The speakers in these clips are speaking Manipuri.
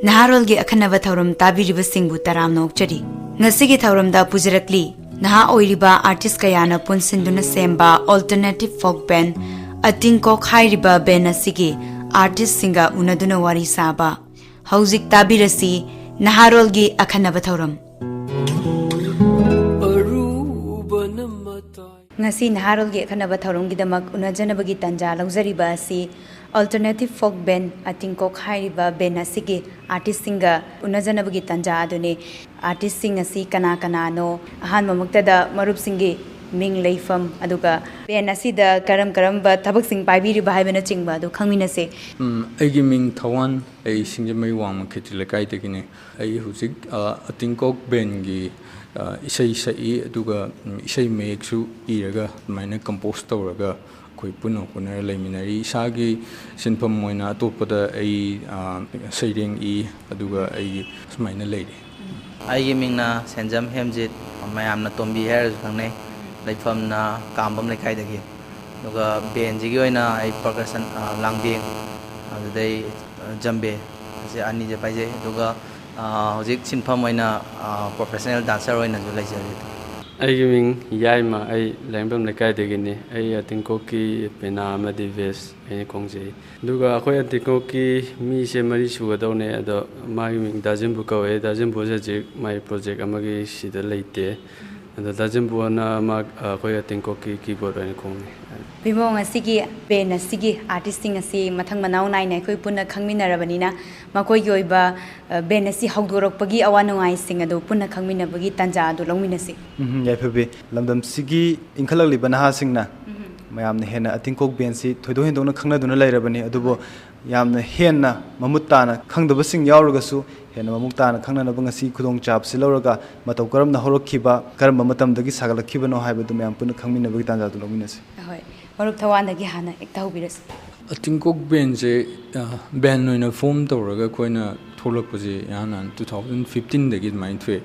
Naharolgi akhanaba thauram tabiriba singbu taramna okchari ngasigi thauramda pujarakli naha oiriba artist kayana punsinduna semba alternative folk band atingkok hairiba band asigi artist singa unaduna wari saba hauzik tabirasi Naharolgi akhanaba thauram ngasi Naharolgi akhanaba thauramgidamak unajanabagi tanja laujariba asi alternative folk band atingkok hairiba band asigi artist singa unajanabagi tanja adune artist sing asi kana kana no ahan mamuktada marup singi ming leifam aduga band asida karam ba thabak sing paibiri bahaibena chingba adu khangminase aigi ming thawan ai singjamai wang khitile kai tekine ai hujik atingkok band gi isai sai aduga isai meksu iraga maina compose tawraga koi puno kuna leminari isagi sinpham moina atopada ai saireng I aduga ai sumaina leide aigi mingna senjam hemjit mayamna tombi hair khangne leifamna kambam lekai dagi aduga benji gi oina ai percussion langbeng adudai jambe ase ani je paije aduga hojik sinpham oina professional dancer oina ju leijari I mean, Yaima, I Lambam the Kaidegini, I Tinkoki, Penama Dives, any Kongzi. Duga, Hoya Tinkoki, me, Marishu, Adone, the Magiming doesn't book away, doesn't project my project, Amagi, she the late day, and the doesn't buona Mag Hoya Tinkoki keyboard and Kong. Bimong a sigi, Ben a sigi, artisting a sea, Matang Manau nine, Puna Kangmina Rabanina, Mako Yoiba, Ben a sea, Hogdorok Pagi, Awano I sing a do Puna Kangmina Bagi Tanja, do Lominasi. Yapabi, Lambam Sigi, Inkalali Banaha Singna, Mayam Hena, I think Coke Bensi, Todo Dona Kanga Duna Larabani, Adubo, Yam Hena, Mamutana, Kang the Bissing Yauragasu, Hena Mamutana, Kanga Bangasi, Kudong Chap, Siloraga, Matokaram, the Horokiba, Karamatam, the Gisagala Kibano, Hibadum, Puna Kangmina Vigtanja to Lominasi. Marup Tawan Gihana, Ectaubiris. I think Coke Benze band in a form Toraga Koina Tolopose Yana 2015 they get mind trade.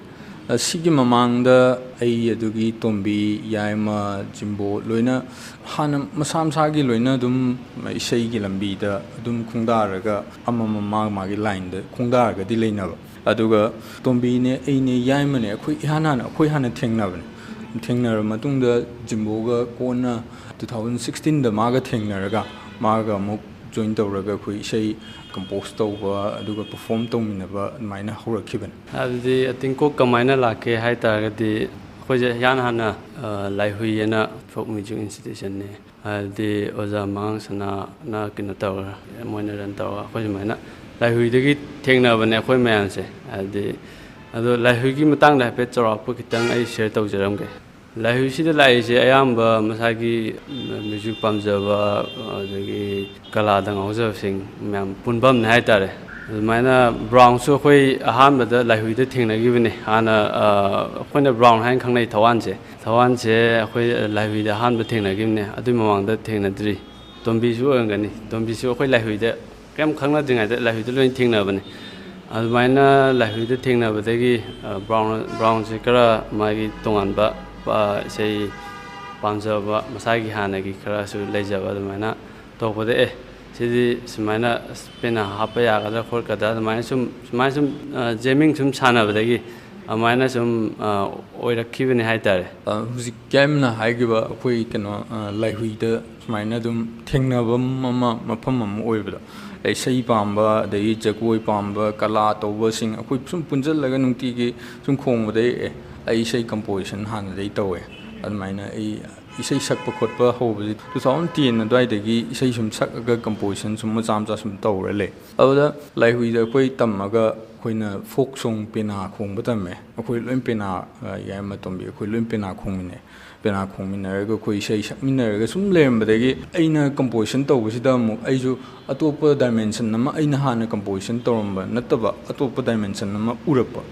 Sigim among the Ayadugi, Tombi, Yaima, Jimbo, Loina, Hanam, Masam Sagi, Loina, Dum, Shaigi Lambida, Dum Kundaraga, Amama Magi line, the Kundaraga, Dilena, Aduga, Tombi, Aine Yaimane, Quiana, Quihana Tingnavan, Tingner, Matunda, Jimboga, Kona, 2016, the Maga Tingnaraga, Maga Muk, joined the Raga, Quishay. Composed over, do perform to Minava, minor horror given. I think Coca minor like high target the Yanhana Laihuiana folk music institution. The Oza Mangs na Kinatower, Moiner and Tower, Hojamana, Laihui Tangna when a man say. The other Laihuki Matang like Petra or Pukitang, I share to Jeramge. Laihushi the Lai, Ayamba, Masagi, music pumps of the Kaladang also sing, Punbam Naitare. Mina Brown so way a hammer like we did thing given Anna when a brown hand can lay Tawanse. Tawanse, like with the hand thing given a dimong that thing at three. Don't be sure, don't be sure like with the Cam Kanading at like with the doing thing of it. As mina like with the thing of the brown sikara, my tongan say Panza Masagi Hanagi Karasu Leja Vadamana, talk with the Sidi Smana Spina Hapaya, other Kolkata, Mindsum jamming some chana with the a minus some or a Kivin Haitare. Who's Gamna Haigiva, Quick and like we the Minadum Tingnabum Mama Mapamum Oivida. A Say Pamba, the Jacoi Pamba, Kalato, Versing, a quick some Punjal like a Nutigi, some comb with a say composition, hand they tow. And mine a say suck pokotpa hold it 2010 and Didegi say some suck composition, some Mazamza some tow relay. Other like we the Quay Tamaga, when a folk song Pina Kung Batame, a quill impina Yamatombi, a quill impina Kungine, Pena Kungina, Quay say Minera, some lame, but they ain't a composition tow with them, Azu, a topa dimension, Nama in a Hana composition torumba, not about a topa dimension, Nama Urapa.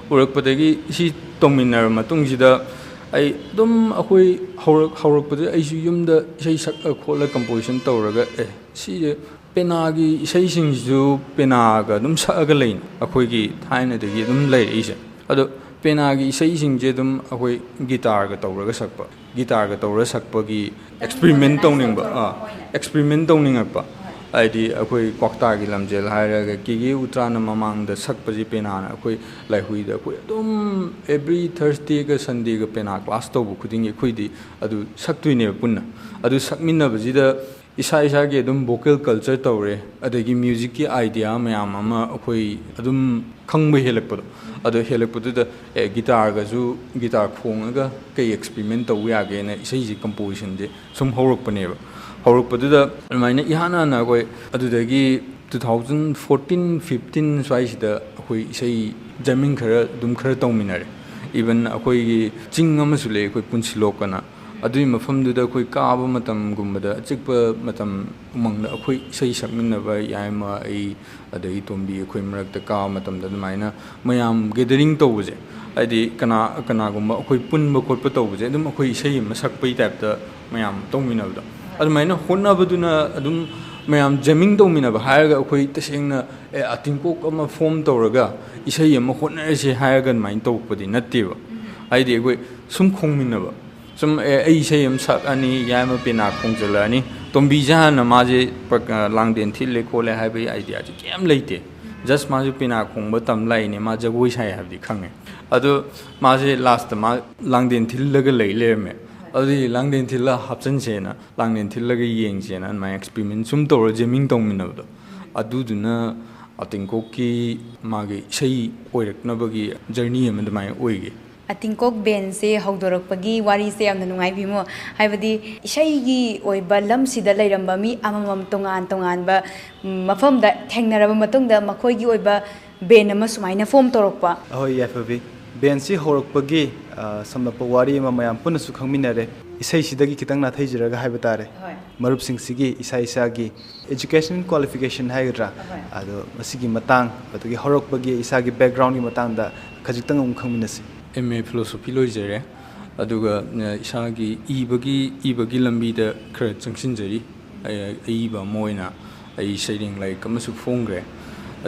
Urapategi, she Tominer Matungida. I don't horror as you the say a collar composition toraga, see Penagi saying to Penaga, Dum Sagalane, a quickie, tiny to give them late Asia. Other ꯄꯦꯅꯥꯒꯤ ꯏꯁꯩꯁꯤꯡꯁꯦ ꯑꯗꯨꯝ ꯑꯩꯈꯣꯏ ꯒꯤꯇꯥꯔꯒ ꯇꯧꯔꯒ ꯁꯛꯄ ꯒꯤꯇꯥꯔꯒ ꯇꯧꯔꯒ ꯁꯛꯄꯒꯤ ꯑꯦꯛꯁꯄ꯭ꯔꯤꯃꯦꯟ ꯇꯧꯅꯤꯡꯕ ꯑꯦꯛꯁꯄ꯭ꯔꯤꯃꯦꯟ ꯇꯧꯅꯤꯡꯉꯛꯄ ꯍꯥꯏꯗꯤ ꯑꯩꯈꯣꯏ ꯀ꯭ꯋꯥꯛꯇꯥꯒꯤ ꯂꯝꯖꯦꯜ ꯍꯥꯏꯔꯒ ꯀꯦꯒꯦ ꯎꯇ꯭ꯔꯥꯅ ꯃꯃꯥꯡꯗ ꯁꯛꯄꯁꯤ ꯄꯦꯅꯥꯅ ꯑꯩꯈꯣꯏ ꯂꯥꯏꯍꯨꯏꯗ ꯑꯩꯈꯣꯏ ꯑꯗꯨꯝ ꯑꯦꯕ꯭ꯔꯤ ꯊꯔꯁꯗꯦꯒ ꯁꯟꯗꯦꯒ ꯄꯦꯅꯥ ꯀ꯭ꯂꯥꯁ ꯇꯧꯕ ꯈꯨꯗꯤꯡꯒꯤ ꯑꯩꯈꯣꯏꯗꯤ ꯑꯗꯨ ꯁꯛꯇꯣꯏꯅꯦꯕ ꯄꯨꯟꯅ ꯑꯗꯨ ꯁꯛꯃꯤꯟꯅꯕꯁꯤꯗ ꯏꯁꯥꯒꯤ ꯑꯗꯨꯝ ꯚꯣꯀꯦꯜ ꯀꯜꯆꯔ ꯇꯧꯔꯦ ꯑꯗꯒꯤ ꯃ꯭ꯌꯨꯖꯤꯛꯀꯤ ꯑꯥꯏꯗꯤꯌꯥ ꯃꯌꯥꯝ ꯑꯃ ꯑꯩꯈꯣই ꯑꯗꯨꯝ ꯈꯪꯕ ꯍꯦꯜꯂꯛꯄꯗꯣ ꯑꯗꯣ ꯍꯦꯜꯂꯛꯄꯗꯨꯗ ꯒꯤꯇꯥꯔꯒꯁꯨ ꯒꯤꯇꯥꯔ ꯈꯣꯡꯉꯒ ꯀꯩ ꯑꯦꯛꯁꯄ꯭ꯔꯤꯃꯦꯟ ꯇꯧꯕ ꯌꯥꯒꯦꯅ ꯏꯁꯩꯁꯤ ꯀꯝꯄꯣꯖꯤꯁꯟꯁꯦ ꯁꯨꯝ ꯍꯧꯔꯛꯄꯅꯦꯕ ꯍꯧꯔꯛꯄꯗꯨꯗ ꯑꯗꯨꯃꯥꯏꯅ ꯏꯍꯥꯟ ꯍꯥꯟꯅ ꯑꯩꯈꯣꯏ ꯑꯗꯨꯗꯒꯤ 2014-15 ꯁ꯭ꯋꯥꯏꯁꯤꯗ ꯑꯩꯈꯣꯏ ꯏꯁꯩ ꯖꯃꯤꯡ ꯈꯔ ꯇꯧꯃꯤꯟꯅꯔꯦ ꯏꯚꯟ ꯑꯩꯈꯣꯏꯒꯤ ꯆꯤꯡ ꯑꯃꯁꯨ ꯂꯩ ꯑꯩꯈꯣꯏ ꯄꯨꯟꯁꯤꯂꯣꯛꯀꯅ ꯑꯗꯨꯒꯤ ꯃꯐꯝꯗꯨꯗ ꯑꯩꯈꯣꯏ ꯀꯥꯕ ꯃꯇꯝꯒꯨꯝꯕꯗ ꯑꯆꯤꯛꯄ ꯃꯇꯝ ꯎꯃꯪꯗ ꯑꯩꯈꯣꯏ ꯏꯁꯩ ꯁꯛꯃꯤꯟꯅꯕ ꯌꯥꯏꯃ ꯑꯩ ꯑꯗꯒꯤ ꯇꯣꯝꯕꯤ ꯑꯩꯈꯣꯏ ꯃꯔꯛꯇ ꯀꯥꯕ ꯃꯇꯝꯗ ꯑꯗꯨꯃꯥꯏꯅ ꯃꯌꯥꯝ ꯒꯦꯗꯔꯤꯡ ꯇꯧꯕꯁꯦ ꯍꯥꯏꯗꯤ ꯀꯅꯥꯒꯨꯝꯕ ꯑꯩꯈꯣꯏ ꯄꯨꯟꯕ ꯈꯣꯠꯄ ꯇꯧꯕꯁꯦ ꯑꯗꯨꯝ ꯑꯩꯈꯣꯏ ꯏꯁꯩ ꯑꯃ ꯁꯛꯄꯒꯤ ꯇꯥꯏꯞꯇ ꯃꯌꯥꯝ ꯇꯧꯃꯤꯟꯅꯕꯗꯣ ꯑꯗꯨꯃꯥꯏꯅ ꯍꯣꯠꯅꯕꯗꯨꯅ ꯑꯗꯨꯝ ꯃꯌꯥꯝ ꯖꯦꯃꯤꯡ ꯇꯧꯃꯤꯟꯅꯕ ꯍꯥꯏꯔꯒ ꯑꯩꯈꯣꯏ ꯇꯁꯦꯡꯅ ꯑꯇꯤꯡꯀꯣꯛ ꯑꯃ ꯐꯣꯝ ꯇꯧꯔꯒ ꯏꯁꯩ ꯑꯃ ꯍꯣꯠꯅꯔꯁꯦ ꯍꯥꯏꯔꯒ ꯑꯗꯨꯃꯥꯏꯅ ꯇꯧꯔꯛꯄꯗꯤ ꯅꯠꯇꯦꯕ ꯍꯥꯏꯗꯤ ꯑꯩꯈꯣꯏ ꯁꯨꯝ ꯈꯣꯡꯃꯤꯟꯅꯕ ꯁꯨꯝ ꯑꯩ ꯏꯁꯩ ꯑꯃ ꯁꯛꯑꯅꯤ ꯌꯥꯏꯃ ꯄꯦꯅꯥ ꯈꯣꯡꯖꯤꯜꯂꯛꯑꯅꯤ ꯇꯣꯝꯕꯤꯁꯦ ꯍꯥꯟꯅ ꯃꯥꯁꯦ ꯂꯥꯡꯗꯦꯟ ꯊꯤꯜꯂꯦ ꯈꯣꯠꯂꯦ ꯍꯥꯏꯕꯒꯤ ꯑꯥꯏꯗꯤꯌꯥꯁꯦ ꯀꯩꯝ ꯂꯩꯇꯦ ꯖꯁ ꯃꯥꯁꯨ ꯄꯦꯅꯥ ꯈꯣꯡꯕ ꯇꯝ ꯂꯥꯛꯏꯅꯦ ꯃꯥ ꯖꯒꯣꯏ ꯁꯥꯏ ꯍꯥꯏꯕꯗꯤ ꯈꯪꯉꯦ ꯑꯗꯣ ꯃꯥꯁꯦ ꯂꯥꯁꯇ ꯃꯥ ꯂꯥꯡꯗꯦꯟ ꯊꯤꯜꯂꯒ ꯂꯩꯔꯝꯃꯦ ꯑꯗꯨꯗꯤ ꯂꯥꯡꯗꯦꯟ ꯊꯤꯜꯂ ꯍꯥꯞꯆꯤꯟꯁꯦꯅ ꯂꯥꯡꯗꯦꯟ ꯊꯤꯜꯂꯒ ꯌꯦꯡꯁꯦꯅ ꯑꯗꯨꯃꯥꯏꯅ ꯑꯦꯛꯁꯄ꯭ꯔꯤꯃꯦꯟ ꯁꯨꯝ ꯇꯧꯔ ꯖꯦꯃꯤꯡ ꯇꯧꯃꯤꯟꯅꯕꯗꯣ ꯑꯗꯨꯗꯨꯅ ꯑꯇꯤꯡꯀꯣꯛꯀꯤ ꯃꯥꯒꯤ ꯏꯁꯩ ꯑꯣꯏꯔꯛꯅꯕꯒꯤ ꯖꯔꯅꯤ ꯑꯃ ꯑꯗꯨꯃꯥꯏꯅ ꯑꯣꯏꯒꯦ ꯑꯇꯤꯡꯀꯣꯛ ꯕꯦꯟꯁꯦ ꯍꯧꯗꯣꯔꯛꯄꯒꯤ ꯋꯥꯔꯤꯁꯦ ꯌꯥꯝꯅ ꯅꯨꯡꯉꯥꯏꯕꯤꯃꯣ ꯍꯥꯏꯕꯗꯤ ꯏꯁꯩꯒꯤ ꯑꯣꯏꯕ ꯂꯝꯁꯤꯗ ꯂꯩꯔꯝꯕ ꯃꯤ ꯑꯃꯃꯝ ꯇꯣꯉꯥꯟꯕ ꯃꯐꯝꯗ ꯊꯦꯡꯅꯔꯕ ꯃꯇꯨꯡꯗ ꯃꯈꯣꯏꯒꯤ ꯑꯣꯏꯕ ꯕꯦꯟ ꯑꯃ ꯁꯨꯃꯥꯏꯅ ꯐꯣꯝ ꯇꯧꯔꯛꯄ ꯑꯍꯣꯏ ꯌꯥꯏꯐꯕꯤ ꯕꯦꯟꯁꯤ ꯍꯧꯔꯛꯄꯒꯤ ꯁꯝꯂꯞꯄ ꯋꯥꯔꯤ ꯑꯃ ꯃꯌꯥꯝ ꯄꯨꯟꯅꯁꯨ ꯈꯪꯃꯤꯟꯅꯔꯦ ꯏꯁꯩꯁꯤꯗꯒꯤ ꯈꯤꯇꯪ ꯅꯥꯊꯩꯖꯔꯒ ꯍꯥꯏꯕ ꯇꯥꯔꯦ ꯃꯔꯨꯞꯁꯤꯡꯁꯤꯒꯤ ꯏꯁꯥꯒꯤ एजुकेशन क्वालिफिकेशन है मसिगी मतंग अदुगी हरकपगी इसागी बैकग्राउंड की मतंग दा खजितंग अमु खंगमिनसी MA फिलोसोफी लोइजरे अदुगा इसागी इबगी लंबी दा खर चंगसिनजरी अइबा मोइना अइ सेरिंग लाइक अमसु फोंग्रे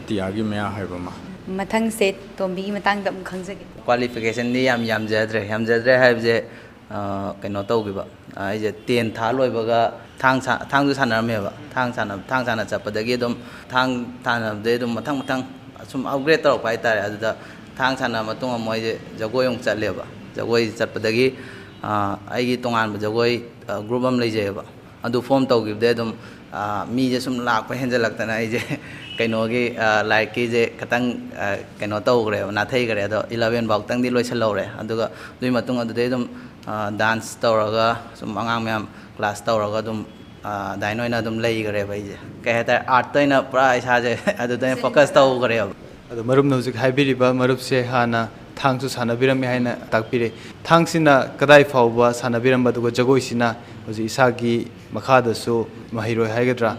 अतियागी मया हाइबमा मथंग से तोंबी मतंग दा खंगजगे क्वालिफिकेशन नी यामजद्रे हाइबजे कनो तौगिबा आइजे 10 था लोइबगा थांग सानरमेबा थांग साना चपदगी एकदम थांग थानबदे एकदम मथंग सुम अपग्रेड तौरप हाइतारे अदुदा थांग साना मतुंग मोइजे जगोय उंग चलेबा जगोय चपदगी आइगी तोंगान जगोय ग्रुप अम लेजेबा अदु फॉर्म तौगिबदे एकदम मीजे सुम लाक हेंजलक्तना आइजे कइनोगी लाइक की जे खतंग कइनो तौग्रे नाथैग्रे अदो 11 बाउतंगदी लोइसलौरे अदुगा दुई मतुंग अदुदे एकदम डांस तौरगा सुम अंगांग मैम क्लास तौरगा दुम दाइनोइना दुम लेइग्रे बाइजे कहेता आर्ट तोइना पुरा इसाजे अदुदे फोकस तौग्रे अदो मरुमना हुजिक हाइबिरिबा मरुपसे हाना थांगसु सानाबिरमे हाइना ताकपिरे थांगसिना कदाइ फाउबा सानाबिरम दुगा जगोइसिना हुजि इसागी मखादसु महिरोय हाइगद्रा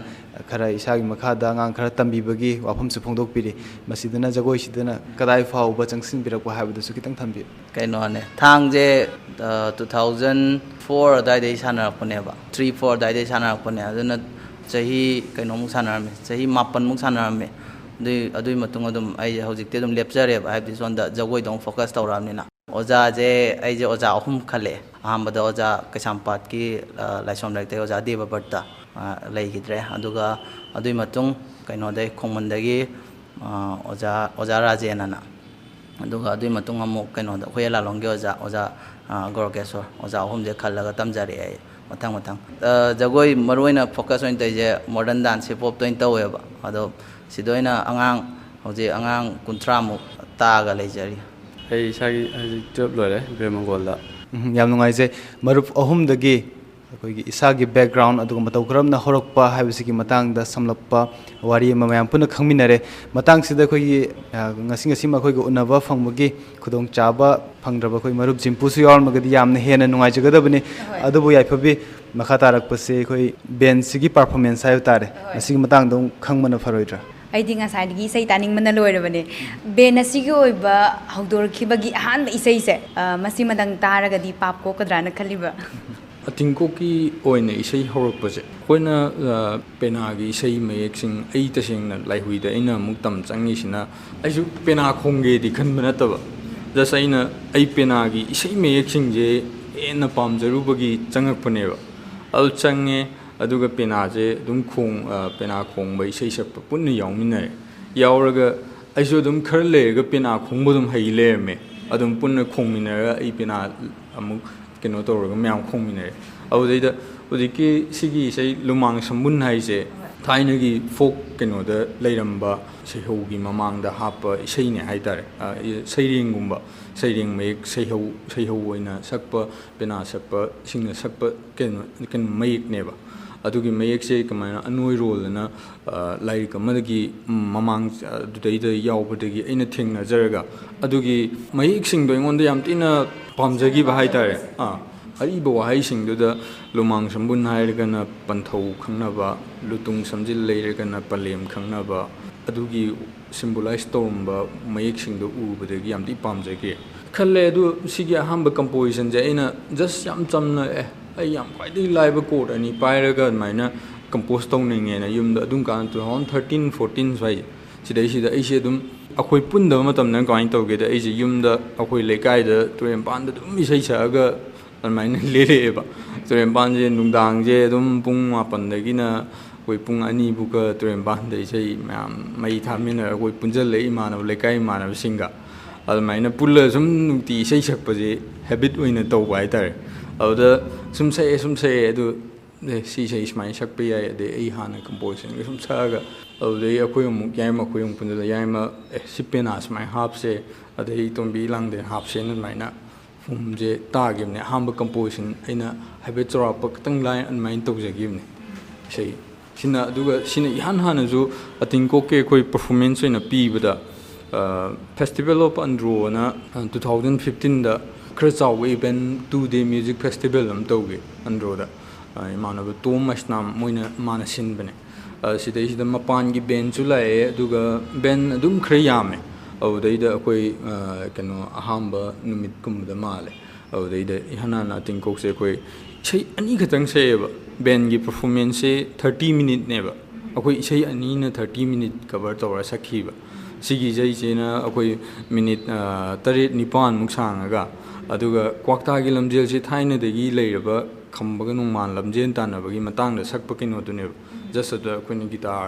खरा इसागी मखादा ngang खरा तंबीबगी वाफमसु फोंदोकपिरि मसिदना जगोइसिदना कदाइ फाउबा चंगसिनबिरकवा हाइबदसु खितंग थंबि कइनोने थांगजे 2004 दाइदे सानारपनेबा 3-4 दाइदे सानारपने अदुना चही कइनोमु सानारमे चही 9 मुक सानारमे अदुई मतुंग अदुम आई हौजिकते अदुम लेपजरेबा हाइबदि सोंदा जगोइ दं फोकस तौरामनिना ओजा जे आइजे ओजा अहुम खले अहमद ओजा कैसामपाट की लाइसोम लाइते ओजा देव बर्ता लेगिद्रे अदुगा अदुई मतुंग कइनोदे खोंगमनदगी ओजा राजेनना अदुगा अदुई मतुंग अमुक कइनोदा खोय लालोंगे ओजा गोरकेश्वर ओजा अहुम जे खल्लगा तमजरे आई मथंग जगोइ मरोइना फोकस ओइन तैजे मॉडर्न डांस हिप हॉप तोइन तौवेबा अदो सिदोइना अंगांग हौजे अंगांग 30 मुक तागा लेजरी ꯑꯩ ꯏꯁꯥꯒꯤ ꯍꯧꯖꯤꯛ 12 ꯂꯣꯏꯔꯦ ꯕꯦꯃꯪꯒꯣꯜꯗ ꯌꯥꯝ ꯅꯨꯡꯉꯥꯏꯖꯩ ꯃꯔꯨꯞ ꯑꯍꯨꯝꯗꯒꯤ ꯑꯩꯈꯣꯏꯒꯤ ꯏꯁꯥꯒꯤ ꯕꯦꯛꯒ꯭ꯔꯥꯎꯟ ꯑꯗꯨꯒ ꯃꯇꯧ ꯀꯔꯝꯅ ꯍꯧꯔꯛꯄ ꯍꯥꯏꯕꯁꯤꯒꯤ ꯃꯇꯥꯡꯗ ꯁꯝꯂꯞꯄ ꯋꯥꯔꯤ ꯑꯃ ꯃꯌꯥꯝ ꯄꯨꯟꯅ ꯈꯪꯃꯤꯟꯅꯔꯦ ꯃꯇꯥꯡꯁꯤꯗ ꯑꯩꯈꯣꯏꯒꯤ ꯉꯁꯤꯃ ꯑꯩꯈꯣꯏꯒ ꯎꯅꯕ ꯐꯪꯕꯒꯤ ꯈꯨꯗꯣꯡꯆꯥꯕ ꯐꯪꯗ꯭ꯔꯕ ꯑꯩꯈꯣꯏ ꯃꯔꯨꯞ ꯖꯤꯝꯄꯨꯁꯨ ꯌꯥꯎꯔꯝꯃꯒꯗꯤ ꯌꯥꯝꯅ ꯍꯦꯟꯅ ꯅꯨꯡꯉꯥꯏꯖꯒꯗꯕꯅꯤ ꯑꯗꯨꯕꯨ ꯌꯥꯏꯐꯕꯤ ꯃꯈꯥ ꯇꯥꯔꯛꯄꯁꯦ ꯑꯩꯈꯣꯏ ꯕꯦꯟꯁꯤꯒꯤ ꯄꯔꯐꯣꯔꯃꯦꯟꯁ ꯍꯥꯏꯕ ꯇꯥꯔꯦ ꯃꯁꯤꯒꯤ ꯃꯇꯥꯡꯗ ꯈꯪꯕꯅ ꯐꯔꯣꯏꯗ꯭ꯔꯥ ꯑꯩꯗꯤ ꯉꯁꯥꯏꯗꯒꯤ ꯏꯁꯩ ꯇꯥꯅꯤꯡꯕꯅ ꯂꯣꯏꯔꯕꯅꯦ ꯕꯦꯟ ꯑꯁꯤꯒꯤ ꯑꯣꯏꯕ ꯍꯧꯗꯣꯔꯛꯈꯤꯕꯒꯤ ꯑꯍꯥꯟꯕ ꯏꯁꯩꯁꯦ ꯃꯁꯤꯃꯗꯪ ꯇꯥꯔꯒꯗꯤ ꯄꯥꯞ ꯀꯣꯛꯀꯗ꯭ꯔꯥꯅ ꯈꯜꯂꯤꯕ ꯑꯇꯤꯡꯀꯣꯛꯀꯤ ꯑꯣꯏꯅ ꯏꯁꯩ ꯍꯧꯔꯛꯄꯁꯦ ꯑꯩꯈꯣꯏꯅ ꯄꯦꯅꯥꯒꯤ ꯏꯁꯩ ꯃꯌꯦꯛꯁꯤꯡ ꯑꯩ ꯇꯁꯦꯡꯅ ꯂꯥꯏꯍꯨꯏꯗ ꯑꯩꯅ ꯑꯃꯨꯛ ꯇꯝ ꯆꯪꯉꯤꯁꯤꯅ ꯑꯩꯁꯨ ꯄꯦꯅꯥ ꯈꯣꯡꯒꯦꯗꯤ ꯈꯟꯕ ꯅꯠꯇꯕ ꯖꯁ ꯑꯩ ꯄꯦꯅꯥꯒꯤ ꯏꯁꯩ ꯃꯌꯦꯛꯁꯤꯡꯁꯦ ꯍꯦꯟꯅ ꯄꯥꯝꯖꯔꯨꯕꯒꯤ ꯆꯪꯉꯛꯄꯅꯦꯕ ꯑꯗꯨ ꯆꯪꯉꯦ ꯑꯗꯨꯒ ꯄꯦꯅꯥꯁꯦ ꯑꯗꯨꯝ ꯄꯦꯅꯥ ꯈꯣꯡꯕ ꯏꯁꯩ ꯁꯛꯄ ꯄꯨꯟꯅ ꯌꯥꯎꯃꯤꯟꯅꯔꯦ ꯌꯥꯎꯔꯒ ꯑꯩꯁꯨ ꯑꯗꯨꯝ ꯈꯔ ꯂꯩꯔꯒ ꯄꯦꯅꯥ ꯈꯣꯡꯕ ꯑꯗꯨꯝ ꯍꯩ ꯂꯩꯔꯝꯃꯦ ꯑꯗꯨꯝ ꯄꯨꯟꯅ ꯈꯣꯡꯃꯤꯟꯅꯔꯒ ꯑꯩ ꯄꯦꯅꯥ ꯑꯃꯨꯛ ꯀꯩꯅꯣ ꯇꯧꯔꯒ ꯃꯌꯥꯝ ꯈꯣꯡꯃꯤꯟꯅꯔꯦ ꯑꯗꯨꯗꯩꯗ ꯍꯧꯖꯤꯛꯀꯤ ꯁꯤꯒꯤ ꯏꯁꯩ ꯂꯨꯃꯥꯡ ꯁꯝꯕꯨꯟ ꯍꯥꯏꯁꯦ ꯊꯥꯏꯅꯒꯤ ꯐꯣꯛ ꯀꯩꯅꯣꯗ ꯂꯩꯔꯝꯕ ꯁꯩꯍꯧꯒꯤ ꯃꯃꯥꯡꯗ ꯍꯥꯞꯄ ꯏꯁꯩꯅꯦ ꯍꯥꯏꯇꯥꯔꯦ ꯁꯩꯔꯦꯡꯒꯨꯝꯕ ꯁꯩꯔꯦꯡ ꯃꯌꯦꯛ ꯁꯩꯍꯧ ꯑꯣꯏꯅ ꯁꯛꯄ ꯄꯦꯅꯥ ꯁꯛꯄ ꯁꯤꯡꯅ ꯁꯛꯄ ꯀꯩꯅꯣ ꯃꯌꯦꯛꯅꯦꯕ ꯑꯗꯨꯒꯤ ꯃꯌꯦꯛꯁꯦ ꯀꯃꯥꯏꯅ ꯑꯅꯣꯏꯔꯣꯜꯗꯅ ꯂꯥꯏꯔꯤꯛ ꯑꯃꯗꯒꯤ ꯃꯃꯥꯡ ꯑꯗꯨꯗꯩꯗ ꯌꯥꯎꯕꯗꯒꯤ ꯑꯩꯅ ꯊꯦꯡꯅꯖꯔꯒ ꯑꯗꯨꯒꯤ ꯃꯌꯦꯛꯁꯤꯡꯗꯣ ꯑꯩꯉꯣꯟꯗ ꯌꯥꯝ ꯊꯤꯅ ꯄꯥꯝꯖꯈꯤꯕ ꯍꯥꯏꯇꯥꯔꯦ ꯑꯔꯤꯕ ꯋꯥꯍꯩꯁꯤꯡꯗꯨꯗ ꯂꯨꯃꯥꯡ ꯁꯝꯕꯨꯟ ꯍꯥꯏꯔꯒꯅ ꯄꯟꯊꯧ ꯈꯪꯅꯕ ꯂꯨꯇꯨꯡ ꯁꯝꯖꯤꯜ ꯂꯩꯔꯒꯅ ꯄꯂꯦꯝ ꯈꯪꯅꯕ ꯑꯗꯨꯒꯤ ꯁꯤꯝꯕꯣꯂꯥꯏꯁ ꯇꯧꯔꯝꯕ ꯃꯌꯦꯛꯁꯤꯡꯗꯣ ꯎꯕꯗꯒꯤ ꯌꯥꯝ ꯊꯤ ꯄꯥꯝꯖꯈꯤ ꯈꯜꯂꯦ ꯑꯗꯨ ꯁꯤꯒꯤ ꯑꯍꯥꯟꯕ ꯀꯝꯄꯣꯖꯤꯁꯟꯁꯦ ꯑꯩꯅ ꯖꯁ ꯌꯥꯝ ꯆꯝꯅ ꯑꯩ ꯌꯥꯝ ꯈ꯭ꯋꯥꯏꯗꯒꯤ ꯂꯥꯏꯕ ꯀꯣꯔꯠ ꯑꯅꯤ ꯄꯥꯏꯔꯒ ꯑꯗꯨꯃꯥꯏꯅ ꯀꯝꯄꯣꯖ ꯇꯧꯅꯤꯡꯉꯦꯅ ꯌꯨꯝꯗ ꯑꯗꯨꯝ ꯀꯥꯟꯗ 2013-14 ꯁ꯭ꯋꯥꯏꯁꯦ ꯁꯤꯗꯩꯁꯤꯗ ꯑꯩꯁꯦ ꯑꯗꯨꯝ ꯑꯩꯈꯣꯏ ꯄꯨꯟꯗꯕ ꯃꯇꯝꯗ ꯀꯃꯥꯏꯅ ꯇꯧꯒꯦꯗ ꯑꯩꯁꯦ ꯌꯨꯝꯗ ꯑꯩꯈꯣꯏ ꯂꯩꯀꯥꯏꯗ ꯇꯨꯔꯦꯟꯄꯥꯟꯗ ꯑꯗꯨꯝ ꯏꯁꯩ ꯁꯛꯑꯒ ꯑꯗꯨꯃꯥꯏꯅ ꯂꯦꯜꯂꯛꯑꯦꯕ ꯇꯨꯔꯦꯟꯄꯥꯟꯁꯦ ꯅꯨꯡꯗꯥꯡꯁꯦ ꯑꯗꯨꯝ ꯄꯨꯡ 8ꯗꯒꯤꯅ ꯑꯩꯈꯣꯏ ꯄꯨꯡ 2ꯐꯥꯎꯀ ꯇꯨꯔꯦꯟꯄꯥꯟꯗ ꯏꯁꯩ ꯃꯌꯥꯝ ꯃꯩ ꯊꯥꯃꯤꯟꯅꯔꯒ ꯑꯩꯈꯣই ꯄꯨꯟꯖꯜꯂꯛꯑꯦ ꯏꯃꯥꯟꯅꯕ ꯂꯩꯀꯥꯏ ꯏꯃꯥꯟꯅꯕꯁꯤꯡꯒ ꯑꯗꯨꯃꯥꯏꯅ ꯄꯨꯜꯂ ꯁꯨꯝ ꯅꯨꯡꯇꯤ ꯏꯁꯩ ꯁꯛꯄꯁꯦ ꯍꯦꯕꯤꯠ ꯑꯣꯏꯅ ꯇꯧꯕ ꯍꯥꯏꯇꯥꯔꯦ ꯑꯗꯨꯗ ꯁꯨꯝ ꯁꯛꯑꯦ ꯑꯗꯨ ꯁꯤ ꯏꯁꯩ ꯁꯨꯃꯥꯏꯅ ꯁꯛꯄ ꯌꯥꯏ ꯑꯗꯩ ꯑꯩ ꯍꯥꯟꯅ ꯀꯝꯄꯣꯖꯤꯁꯟꯒ ꯁꯨꯝ ꯁꯛꯑꯒ ꯑꯗꯨꯗꯩ ꯑꯩꯈꯣꯏ ꯑꯃꯨꯛ ꯌꯥꯏꯃ ꯄꯨꯟꯖꯜꯂ ꯌꯥꯏꯃ ꯁꯤ ꯄꯦꯅꯥ ꯁꯨꯃꯥꯏꯅ ꯍꯥꯞꯁꯦ ꯑꯗꯩ ꯇꯣꯝꯕꯤ ꯂꯥꯡꯗꯦ ꯍꯥꯞꯁꯦꯅ ꯑꯗꯨꯃꯥꯏꯅ ꯐꯨꯝꯁꯦ ꯇꯥꯈꯤꯕꯅꯦ ꯑꯍꯥꯟꯕ ꯀꯝꯄꯣꯖꯤꯁꯟ ꯑꯩꯅ ꯍꯥꯏꯐꯦꯠ ꯆꯥꯎꯔꯥꯛꯄ ꯈꯤꯇꯪ ꯂꯥꯏꯟ ꯑꯗꯨꯃꯥꯏꯅ ꯇꯧꯖꯈꯤꯕꯅꯦ ꯏꯁꯩ ꯁꯤꯅ ꯑꯗꯨꯒ ꯁꯤꯅ ꯏꯍꯥꯟ ꯍꯥꯟꯅꯁꯨ ꯑꯇꯤꯡꯀꯣꯛꯀꯤ ꯑꯩꯈꯣꯏ ꯄꯔꯐꯣꯔꯃꯦꯟꯁ ꯑꯣꯏꯅ ꯄꯤꯕꯗ ꯐꯦꯁꯇꯤꯚꯦꯜ ꯑꯣꯐ ꯑꯟꯗ꯭ꯔꯣꯅ 2015ꯗ ꯈꯔ ꯆꯥꯎꯕ ꯏꯚꯦꯟ 2-day ꯃ꯭ꯌꯨꯖꯤꯛ ꯐꯦꯁꯇꯤꯚꯦꯜ ꯑꯃ ꯇꯧꯒꯦ ꯑꯟꯗ꯭ꯔꯣꯗ ꯏꯃꯥꯟꯅꯕ ꯇꯣꯝ ꯃꯩꯁꯅꯥꯝ ꯃꯥꯅ ꯁꯤꯟꯕꯅꯦ ꯁꯤꯗꯩꯁꯤꯗ ꯃꯄꯥꯟꯒꯤ ꯕꯦꯟꯁꯨ ꯂꯥꯛꯑꯦ ꯑꯗꯨꯒ ꯕꯦꯟ ꯑꯗꯨꯝ ꯈꯔ ꯌꯥꯝꯃꯦ ꯑꯗꯨꯗꯩꯗ ꯑꯩꯈꯣꯏ ꯀꯩꯅꯣ ꯑꯍꯥꯟꯕ ꯅꯨꯃꯤꯠꯀꯨꯝꯕꯗ ꯃꯥꯜꯂꯦ ꯑꯗꯨꯗꯩꯗ ꯏꯍꯥꯟ ꯍꯥꯟꯅ ꯑꯇꯤꯡꯀꯣꯛꯁꯦ ꯑꯩꯈꯣꯏ ꯏꯁꯩ ꯑꯅꯤꯈꯛꯇꯪ ꯁꯛꯑꯦꯕ ꯕꯦꯟꯒꯤ ꯄꯔꯐꯣꯔꯃꯦꯟꯁꯁꯦ 30 ꯃꯤꯅꯤꯠꯅꯦꯕ ꯑꯩꯈꯣꯏ ꯏꯁꯩ ꯑꯅꯤꯅ 30 ꯃꯤꯅꯤꯠ ꯀꯚꯔ ꯇꯧꯔ ꯁꯛꯈꯤꯕ ꯁꯤꯒꯤ ꯏꯁꯩꯁꯤꯅ ꯑꯩꯈꯣꯏ ꯃꯤꯅꯤꯠ 8-9ꯃꯨꯛ ꯁꯥꯡꯉꯒ ꯑꯗꯨꯒ ꯀ꯭ꯋꯥꯛꯇꯥꯒꯤ ꯂꯝꯖꯦꯜꯁꯤ ꯊꯥꯏꯅꯗꯒꯤ ꯂꯩꯔꯕ ꯈꯝꯕꯒ ꯅꯣꯡꯃꯥꯟ ꯂꯝꯖꯦꯜ ꯇꯥꯟꯅꯕꯒꯤ ꯃꯇꯥꯡꯗ ꯁꯛꯄ ꯀꯩꯅꯣꯗꯨꯅꯦꯕ ꯖꯁ ꯑꯗꯨꯗ ꯑꯩꯈꯣꯏꯅ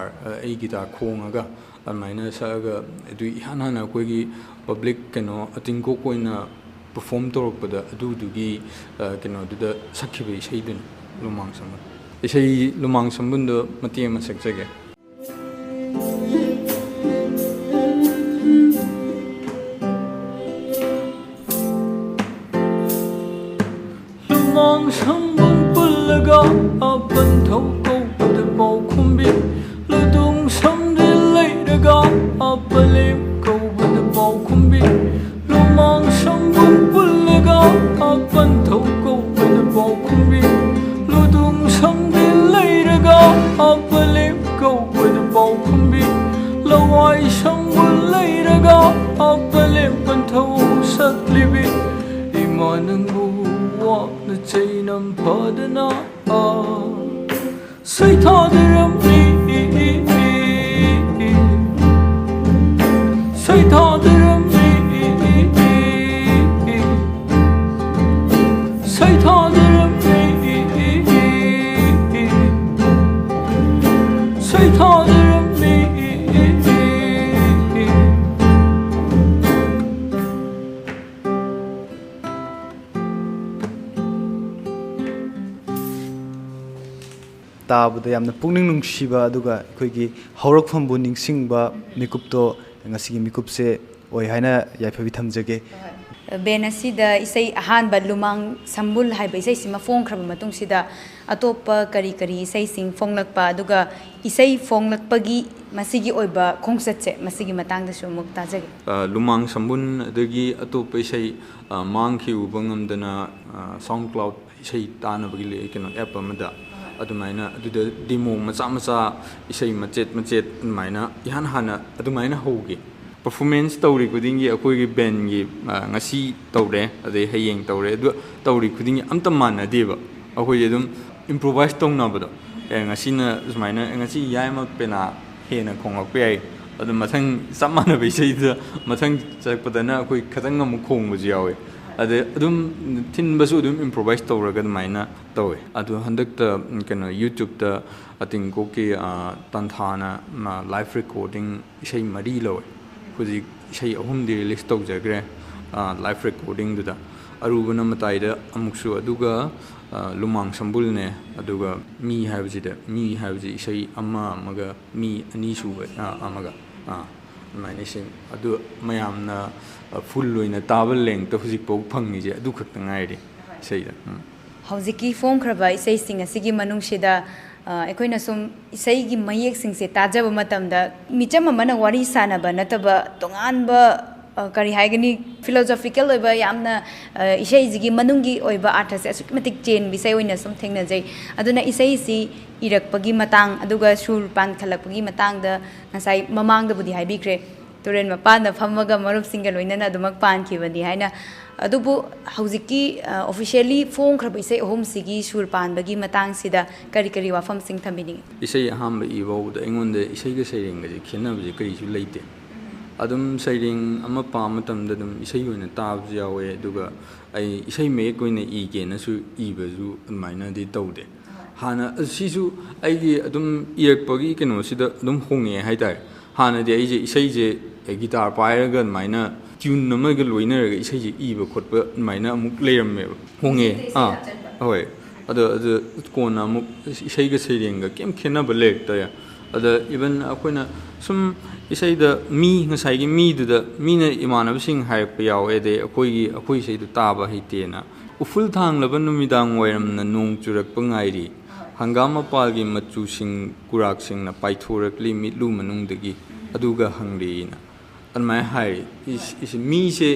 ꯑꯩ ꯒꯤꯇꯥꯔ ꯈꯣꯡꯉꯒ ꯑꯗꯨꯃꯥꯏꯅ ꯁꯛꯑꯒ ꯑꯗꯨ ꯏꯍꯥꯟ ꯍꯥꯟꯅ ꯑꯩꯈꯣꯏꯒꯤ ꯄꯕ꯭ꯂꯤꯛ ꯀꯩꯅꯣ ꯑꯇꯤꯡꯀꯣꯛ ꯑꯣꯏꯅ ꯄꯔꯐꯣꯔꯝ ꯇꯧꯔꯛꯄꯗ ꯑꯗꯨꯗꯨꯒꯤ ꯀꯩꯅꯣꯗꯨꯗ ꯁꯛꯈꯤꯕ ꯏꯁꯩꯗꯨꯅꯤ ꯂꯨꯃꯥꯡ ꯁꯝꯕꯨꯟ ꯏꯁꯩ ꯂꯨꯃꯥꯡ ꯁꯝꯕꯨꯟꯗꯣ ꯃꯇꯦꯛ ꯑꯃ ꯁꯛꯆꯒꯦ ꯂꯨꯃꯥꯡ ꯁꯝꯕꯨꯟ ꯄꯨꯜꯂꯒ ꯄꯟꯊꯧ ꯀꯧꯕꯗ ꯄꯥꯎꯈꯨꯝꯕꯤ ꯂꯨꯇꯨꯡ ꯁꯝꯖꯤꯜ ꯂꯩꯔꯒ ꯄꯂꯦꯝ ꯀꯧꯕꯗ ꯄꯥꯎꯈꯨꯝꯕꯤ ꯂꯨꯃꯥꯡ ꯁꯝꯕꯨꯟ ꯄꯨꯜꯂꯒ ꯄꯟꯊꯧ ꯀꯧꯕꯗ ꯄꯥꯎꯈꯨꯝꯕꯤ ꯂꯨꯇꯨꯡ ꯁꯝꯖꯤꯜ ꯂꯩꯔꯒ ꯄꯂꯦꯝ ꯀꯧꯕꯗ ꯄꯥꯎꯈꯨꯝꯕꯤ ꯂꯋꯥꯏ ꯁꯝꯕꯨꯟ ꯂꯩꯔꯒ ꯄꯂꯦꯝ ꯄꯟꯊꯧ ꯁꯛꯂꯤꯕꯤ ꯏꯃꯥ ꯅꯪꯕꯨ ꯋꯥꯛꯅ ꯆꯩꯅꯝ ꯐꯗꯅ ꯁꯩꯊꯥꯗꯔꯝꯃꯤ ꯁꯩꯊꯥꯗꯔꯝꯃꯤ ꯁꯩꯊꯥꯗꯔꯝꯃꯤ ꯁꯩꯊꯥꯗꯔꯝꯃꯤ ꯇꯥꯕꯗ ꯌꯥꯝꯅ ꯄꯨꯛꯅꯤꯡ ꯅꯨꯡꯁꯤꯕ ꯑꯗꯨꯒ ꯑꯩꯈꯣꯏꯒꯤ ꯍꯧꯔꯛꯐꯝꯕꯨ ꯅꯤꯡꯁꯤꯡꯕ ꯃꯤꯀꯨꯞꯇꯣ ꯉꯁꯤꯒꯤ ꯃꯤꯀꯨꯞꯁꯦ ꯑꯣꯏ ꯍꯥꯏꯅ ꯌꯥꯏꯐꯕꯤ ꯊꯝꯖꯒꯦ ꯕꯦꯟ ꯑꯁꯤꯗ ꯏꯁꯩ ꯑꯍꯥꯟꯕ ꯂꯨꯃꯥꯡ ꯁꯝꯕꯨꯜ ꯍꯥꯏꯕ ꯏꯁꯩꯁꯤꯃ ꯐꯣꯡꯈ꯭ꯔꯕ ꯃꯇꯨꯡꯁꯤꯗ ꯑꯇꯣꯞꯄ ꯀꯔꯤ ꯏꯁꯩꯁꯤꯡ ꯐꯣꯡꯂꯛꯄ ꯑꯗꯨꯒ ꯏꯁꯩ ꯐꯣꯡꯂꯛꯄꯒꯤ ꯃꯁꯤꯒꯤ ꯑꯣꯏꯕ ꯈꯣꯡꯆꯠꯁꯦ ꯃꯁꯤꯒꯤ ꯃꯇꯥꯡꯗꯁꯨ ꯑꯃꯨꯛ ꯇꯥꯖꯒꯦ ꯂꯨꯃꯥꯡ ꯁꯝꯕꯨꯟ ꯑꯗꯒꯤ ꯑꯇꯣꯞꯄ ꯏꯁꯩ ꯃꯥꯡꯈꯤꯕ ꯉꯝꯗꯅ ꯁꯥꯎꯟ ꯀ꯭ꯂꯥꯎꯗ ꯏꯁꯩ ꯇꯥꯅꯕꯒꯤ ꯀꯩꯅꯣ ꯑꯦꯞ ꯑꯃꯗ ꯑꯗꯨꯃꯥꯏꯅ ꯑꯗꯨꯗ ꯗꯤꯃꯣ ꯃꯆꯥ ꯏꯁꯩ ꯃꯆꯦꯠ ꯑꯗꯨꯃꯥꯏꯅ ꯏꯍꯥꯟ ꯍꯥꯟꯅ ꯑꯗꯨꯃꯥꯏꯅ ꯍꯧꯒꯦ ꯄꯔꯐꯣꯔꯃꯦꯟꯁ ꯇꯧꯔꯤ ꯈꯨꯗꯤꯡꯒꯤ ꯑꯩꯈꯣꯏꯒꯤ ꯕꯦꯟꯒꯤ ꯉꯁꯤ ꯇꯧꯔꯦ ꯑꯗꯩ ꯍꯌꯦꯡ ꯇꯧꯔꯦ ꯑꯗꯨ ꯇꯧꯔꯤ ꯈꯨꯗꯤꯡꯒꯤ ꯑꯝꯇ ꯃꯥꯟꯅꯗꯦꯕ ꯑꯩꯈꯣꯏꯁꯦ ꯑꯗꯨꯝ ꯏꯝꯄ꯭ꯔꯣꯚꯥꯏꯁ ꯇꯧꯅꯕꯗꯣ ꯉꯁꯤꯅ ꯁꯨꯃꯥꯏꯅ ꯉꯁꯤ ꯌꯥꯏꯃ ꯄꯦꯅꯥ ꯍꯦꯟꯅ ꯈꯣꯡꯂꯛꯄ ꯌꯥꯏ ꯑꯗꯨ ꯃꯊꯪ ꯆꯞ ꯃꯥꯟꯅꯕ ꯏꯁꯩꯗꯨꯗ ꯃꯊꯪ ꯆꯠꯄꯗꯅ ꯑꯩꯈꯣꯏ ꯈꯤꯇꯪ ꯑꯃꯨꯛ ꯈꯣꯡꯕꯁꯨ ꯌꯥꯎꯋꯦ ꯑꯗ ꯑꯗꯨꯝ ꯊꯤꯟꯕꯁꯨ ꯑꯗꯨꯝ ꯏꯝꯄ꯭ꯔꯣꯚꯥꯏꯁ ꯇꯧꯔꯒ ꯑꯗꯨꯃꯥꯏꯅ ꯇꯧꯋꯦ ꯑꯗꯣ ꯍꯟꯗꯛꯇ ꯀꯩꯅꯣ ꯌꯨꯇ꯭ꯌꯨꯕꯇ ꯑꯇꯤꯡꯀꯣꯛꯀꯤ ꯇꯥꯟꯊꯥꯅ ꯂꯥꯏꯐ ꯔꯦꯀꯣꯔꯗꯤꯡ ꯏꯁꯩ 3 ꯂꯧꯋꯦ ꯍꯧꯖꯤꯛ ꯏꯁꯩ 3ꯗꯤ ꯔꯤꯂꯤꯁ ꯇꯧꯖꯈ꯭ꯔꯦ ꯂꯥꯏꯐ ꯔꯦꯀꯣꯔꯗꯤꯡꯗꯨꯗ ꯑꯔꯨꯕꯅ ꯃꯇꯥꯏꯗ ꯑꯃꯨꯛꯁꯨ ꯑꯗꯨꯒ ꯂꯨꯃꯥꯡ ꯁꯝꯕꯨꯜꯅꯦ ꯑꯗꯨꯒ ꯃꯤ ꯍꯥꯏꯕꯁꯤ ꯏꯁꯩ ꯑꯃꯒ ꯃꯤ 2 ꯁꯨꯕ ꯑꯃꯒ ꯑꯗꯨꯃꯥꯏꯅ ꯏꯁꯩ ꯑꯗꯨ ꯃꯌꯥꯝꯅ ꯐꯨꯜ ꯑꯣꯏꯅ ꯇꯥꯕ ꯂꯦꯡꯇ ꯍꯧꯖꯤꯛꯐꯥꯎ ꯐꯪꯉꯤꯁꯦ ꯑꯗꯨ ꯈꯛꯇ ꯉꯥꯏꯔꯤ ꯏꯁꯩꯗ ꯍꯧꯖꯤꯛꯀꯤ ꯐꯣꯡꯈ꯭ꯔꯕ ꯏꯁꯩꯁꯤꯡ ꯑꯁꯤꯒꯤ ꯃꯅꯨꯡꯁꯤꯗ ꯑꯩꯈꯣꯏꯅ ꯁꯨꯝ ꯏꯁꯩꯒꯤ ꯃꯌꯦꯛꯁꯤꯡꯁꯦ ꯇꯥꯖꯕ ꯃꯇꯝꯗ ꯃꯤꯆꯝ ꯑꯃꯅ ꯋꯥꯔꯤ ꯁꯥꯟꯅꯕ ꯅꯠꯇꯕ ꯇꯣꯉꯥꯟꯕ ꯀꯔꯤ ꯍꯥꯏꯒꯅꯤ ꯐꯤꯂꯣꯖꯣꯐꯤꯀꯦꯜ ꯑꯣꯏꯕ ꯌꯥꯝꯅ ꯏꯁꯩꯁꯤꯒꯤ ꯃꯅꯨꯡꯒꯤ ꯑꯣꯏꯕ ꯑꯥꯔꯊꯁꯦ ꯑꯁꯨꯛꯀꯤ ꯃꯇꯤꯛ ꯆꯦꯟꯕ ꯏꯁꯩ ꯑꯣꯏꯅ ꯁꯨꯝ ꯊꯦꯡꯅꯖꯩ ꯑꯗꯨꯅ ꯏꯁꯩꯁꯤ ꯏꯔꯛꯄꯒꯤ ꯃꯇꯥꯡ ꯑꯗꯨꯒ ꯁꯨꯔ ꯄꯥꯟꯈꯠꯂꯛꯄꯒꯤ ꯃꯇꯥꯡꯗ ꯉꯁꯥꯏ ꯃꯃꯥꯡꯗꯕꯨꯗꯤ ꯍꯥꯏꯕꯤꯈ꯭ꯔꯦ ꯇꯨꯔꯦꯟ ꯃꯄꯥꯟꯗ ꯐꯝꯃꯒ ꯃꯔꯨꯞꯁꯤꯡꯒ ꯂꯣꯏꯅꯅ ꯑꯗꯨꯃꯛ ꯄꯥꯟꯈꯤꯕꯅꯤ ꯍꯥꯏꯅ ꯑꯗꯨꯕꯨ ꯍꯧꯖꯤꯛꯀꯤ ꯑꯣꯐꯤꯁꯤꯌꯦꯜꯂꯤ ꯐꯣꯡꯈ꯭ꯔꯕ ꯏꯁꯩ 3ꯁꯤꯒꯤ ꯁꯨꯔ ꯄꯥꯟꯕꯒꯤ ꯃꯇꯥꯡꯁꯤꯗ ꯀꯔꯤ ꯀꯔꯤ ꯋꯥꯐꯝꯁꯤꯡ ꯊꯝꯕꯤꯅꯤꯡꯉꯤ ꯏꯁꯩ ꯑꯍꯥꯟꯕ ꯏꯕꯧꯗ ꯑꯩꯉꯣꯟꯗ ꯏꯁꯩꯒ ꯁꯩꯔꯦꯡꯒꯁꯦ ꯈꯦꯠꯅꯕꯁꯦ ꯀꯔꯤꯁꯨ ꯂꯩꯇꯦ ꯑꯗꯨꯝ ꯁꯩꯔꯦꯡ ꯑꯃ ꯄꯥꯕ ꯃꯇꯝꯗ ꯑꯗꯨꯝ ꯏꯁꯩ ꯑꯣꯏꯅ ꯇꯥꯕꯁꯨ ꯌꯥꯎꯋꯦ ꯑꯗꯨꯒ ꯑꯩ ꯏꯁꯩ ꯃꯌꯦꯛ ꯑꯣꯏꯅ ꯏꯒꯦꯅꯁꯨ ꯏꯕꯁꯨ ꯑꯗꯨꯃꯥꯏꯅꯗꯤ ꯇꯧꯗꯦ ꯍꯥꯟꯅ ꯁꯤꯁꯨ ꯑꯩꯒꯤ ꯑꯗꯨꯝ ꯏꯔꯛꯄꯒꯤ ꯀꯩꯅꯣꯁꯤꯗ ꯑꯗꯨꯝ ꯍꯣꯡꯉꯛꯑꯦ ꯍꯥꯏꯇꯥꯔꯦ ꯍꯥꯟꯅꯗꯤ ꯑꯩꯁꯦ ꯏꯁꯩꯁꯦ ꯒꯤꯇꯥꯔ ꯄꯥꯏꯔꯒ ꯑꯗꯨꯃꯥꯏꯅ ꯇ꯭ꯌꯨꯟ ꯑꯃꯒ ꯂꯣꯏꯅꯔꯒ ꯏꯁꯩꯁꯦ ꯏꯕ ꯈꯣꯠꯄ ꯑꯗꯨꯃꯥꯏꯅ ꯑꯃꯨꯛ ꯂꯩꯔꯝꯃꯦꯕ ꯍꯣꯡꯉꯛꯑꯦ ꯍꯣꯏ ꯑꯗꯣ ꯀꯣꯟꯅ ꯑꯃꯨꯛ ꯏꯁꯩꯒ ꯁꯩꯔꯦꯡꯒ ꯀꯩꯝ ꯈꯦꯠꯅꯕ ꯂꯩꯔꯛꯇ꯭ꯔꯦ ꯑꯗ ꯏꯚꯟ ꯑꯩꯈꯣꯏꯅ ꯁꯨꯝ ꯏꯁꯩꯗ ꯉꯁꯥꯏꯒꯤ ꯃꯤꯗꯨꯗ ꯃꯤꯅ ꯏꯃꯥꯟꯅꯕꯁꯤꯡ ꯍꯥꯏꯔꯛꯄ ꯌꯥꯎꯋꯦ ꯑꯗꯩ ꯑꯩꯈꯣꯏ ꯏꯁꯩꯗꯣ ꯇꯥꯕ ꯍꯩꯇꯦꯅ ꯎꯐꯨꯜ ꯊꯥꯡꯂꯕ ꯅꯨꯃꯤꯗꯥꯡ ꯋꯥꯏꯔꯝꯅ ꯅꯣꯡ ꯆꯨꯔꯛꯄ ꯉꯥꯏꯔꯤ ꯍꯪꯒꯥꯝ ꯃꯄꯥꯜꯒꯤ ꯃꯆꯨꯁꯤꯡ ꯀꯨꯔꯥꯛꯁꯤꯡꯅ ꯄꯥꯏꯊꯣꯔꯛꯂꯤ ꯃꯤꯠꯂꯨ ꯃꯅꯨꯡꯗꯒꯤ ꯑꯗꯨꯒ ꯍꯪꯂꯤꯅ ꯑꯗꯨꯃꯥꯏꯅ ꯍꯥꯏꯔꯤ ꯃꯤꯁꯦ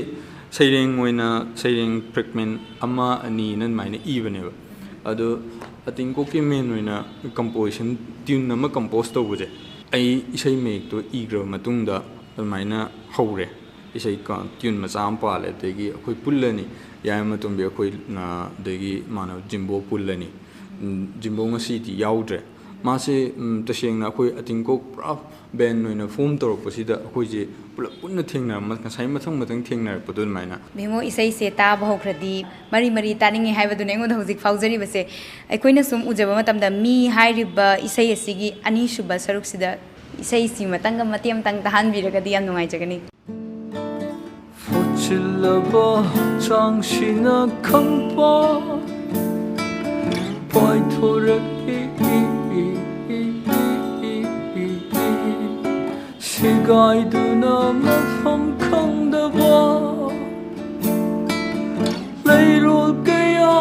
ꯁꯩꯔꯦꯡ ꯑꯣꯏꯅ ꯁꯩꯔꯦꯡ ꯐ꯭ꯔꯦꯒꯃꯦꯟ 1-2ꯅ ꯑꯗꯨꯃꯥꯏꯅ ꯏꯕꯅꯦꯕ ꯑꯗꯣ ꯑꯇꯤꯡꯀꯣꯛꯀꯤ ꯃꯦꯟ ꯑꯣꯏꯅ ꯀꯝꯄꯣꯖꯤꯁꯟ ꯇ꯭ꯌꯨꯟ ꯑꯃ ꯀꯝꯄꯣꯖ ꯇꯧꯕꯁꯦ ꯑꯩ ꯏꯁꯩ ꯃꯌꯦꯛꯇꯣ ꯏꯈ꯭ꯔꯕ ꯃꯇꯨꯡꯗ ꯑꯗꯨꯃꯥꯏꯅ ꯍꯧꯔꯦ ꯏꯁꯩ ꯇ꯭ꯌꯨꯟ ꯃꯆꯥ ꯑꯃ ꯄꯥꯜꯂꯦ ꯑꯗꯒꯤ ꯑꯩꯈꯣꯏ ꯄꯨꯜꯂꯅꯤ ꯌꯥꯏꯃ ꯇꯣꯝꯕꯤ ꯑꯩꯈꯣꯏ ꯑꯗꯒꯤ ꯏꯃꯥꯟꯅꯕ ꯖꯤꯝꯕꯣ ꯄꯨꯜꯂꯅꯤ ꯖꯤꯝꯕꯣ ꯉꯁꯤꯗꯤ ꯌꯥꯎꯗ꯭ꯔꯦ ꯃꯥꯁꯦ ꯇꯁꯦꯡꯅ ꯑꯩꯈꯣꯏ ꯑꯇꯤꯡꯀꯣꯛ ꯄꯨꯔꯥ ꯕꯦꯟ ꯑꯣꯏꯅ ꯐꯣꯝ ꯇꯧꯔꯛꯄꯁꯤꯗ ꯑꯩꯈꯣꯏꯁꯦ ꯄꯨꯂꯞ ꯄꯨꯟꯅ ꯉꯁꯥꯏ ꯃꯊꯪ ꯊꯦꯡꯅꯔꯛꯄꯗꯣ ꯑꯗꯨꯃꯥꯏꯅ ꯃꯦꯃꯣ ꯏꯁꯩꯁꯦ ꯇꯥꯕ ꯍꯧꯈ꯭ꯔꯗꯤ ꯃꯔꯤ ꯇꯥꯅꯤꯡꯉꯦ ꯍꯥꯏꯕꯗꯨꯅ ꯑꯩꯉꯣꯟꯗ ꯍꯧꯖꯤꯛ ꯐꯥꯎꯖꯔꯤꯕꯁꯦ ꯑꯩꯈꯣꯏꯅ ꯁꯨꯝ ꯎꯖꯕ ꯃꯇꯝꯗ ꯃꯤ ꯍꯥꯏꯔꯤꯕ ꯏꯁꯩ ꯑꯁꯤꯒꯤ ꯑꯅꯤꯁꯨꯕ ꯁꯔꯨꯛꯁꯤda ꯏꯁꯩꯁꯤ ꯃꯇꯪꯒ ꯃꯇꯦꯛ ꯑꯃꯇꯪ ꯇꯥꯍꯟꯕꯤꯔꯒꯗꯤ ꯌꯥꯝ ꯅꯨꯡꯉꯥꯏꯖꯒꯅꯤ ꯐꯨꯠꯆꯤꯜꯂꯕ ꯆꯥꯡꯁꯤꯅ ꯈꯪꯄ ꯄꯥꯏꯊꯣꯔꯛꯏ ꯁꯤꯒꯥꯏꯗꯨꯅ ꯃꯐꯝ ꯈꯪꯗꯕ ꯂꯩꯔꯣꯜ ꯀꯌꯥ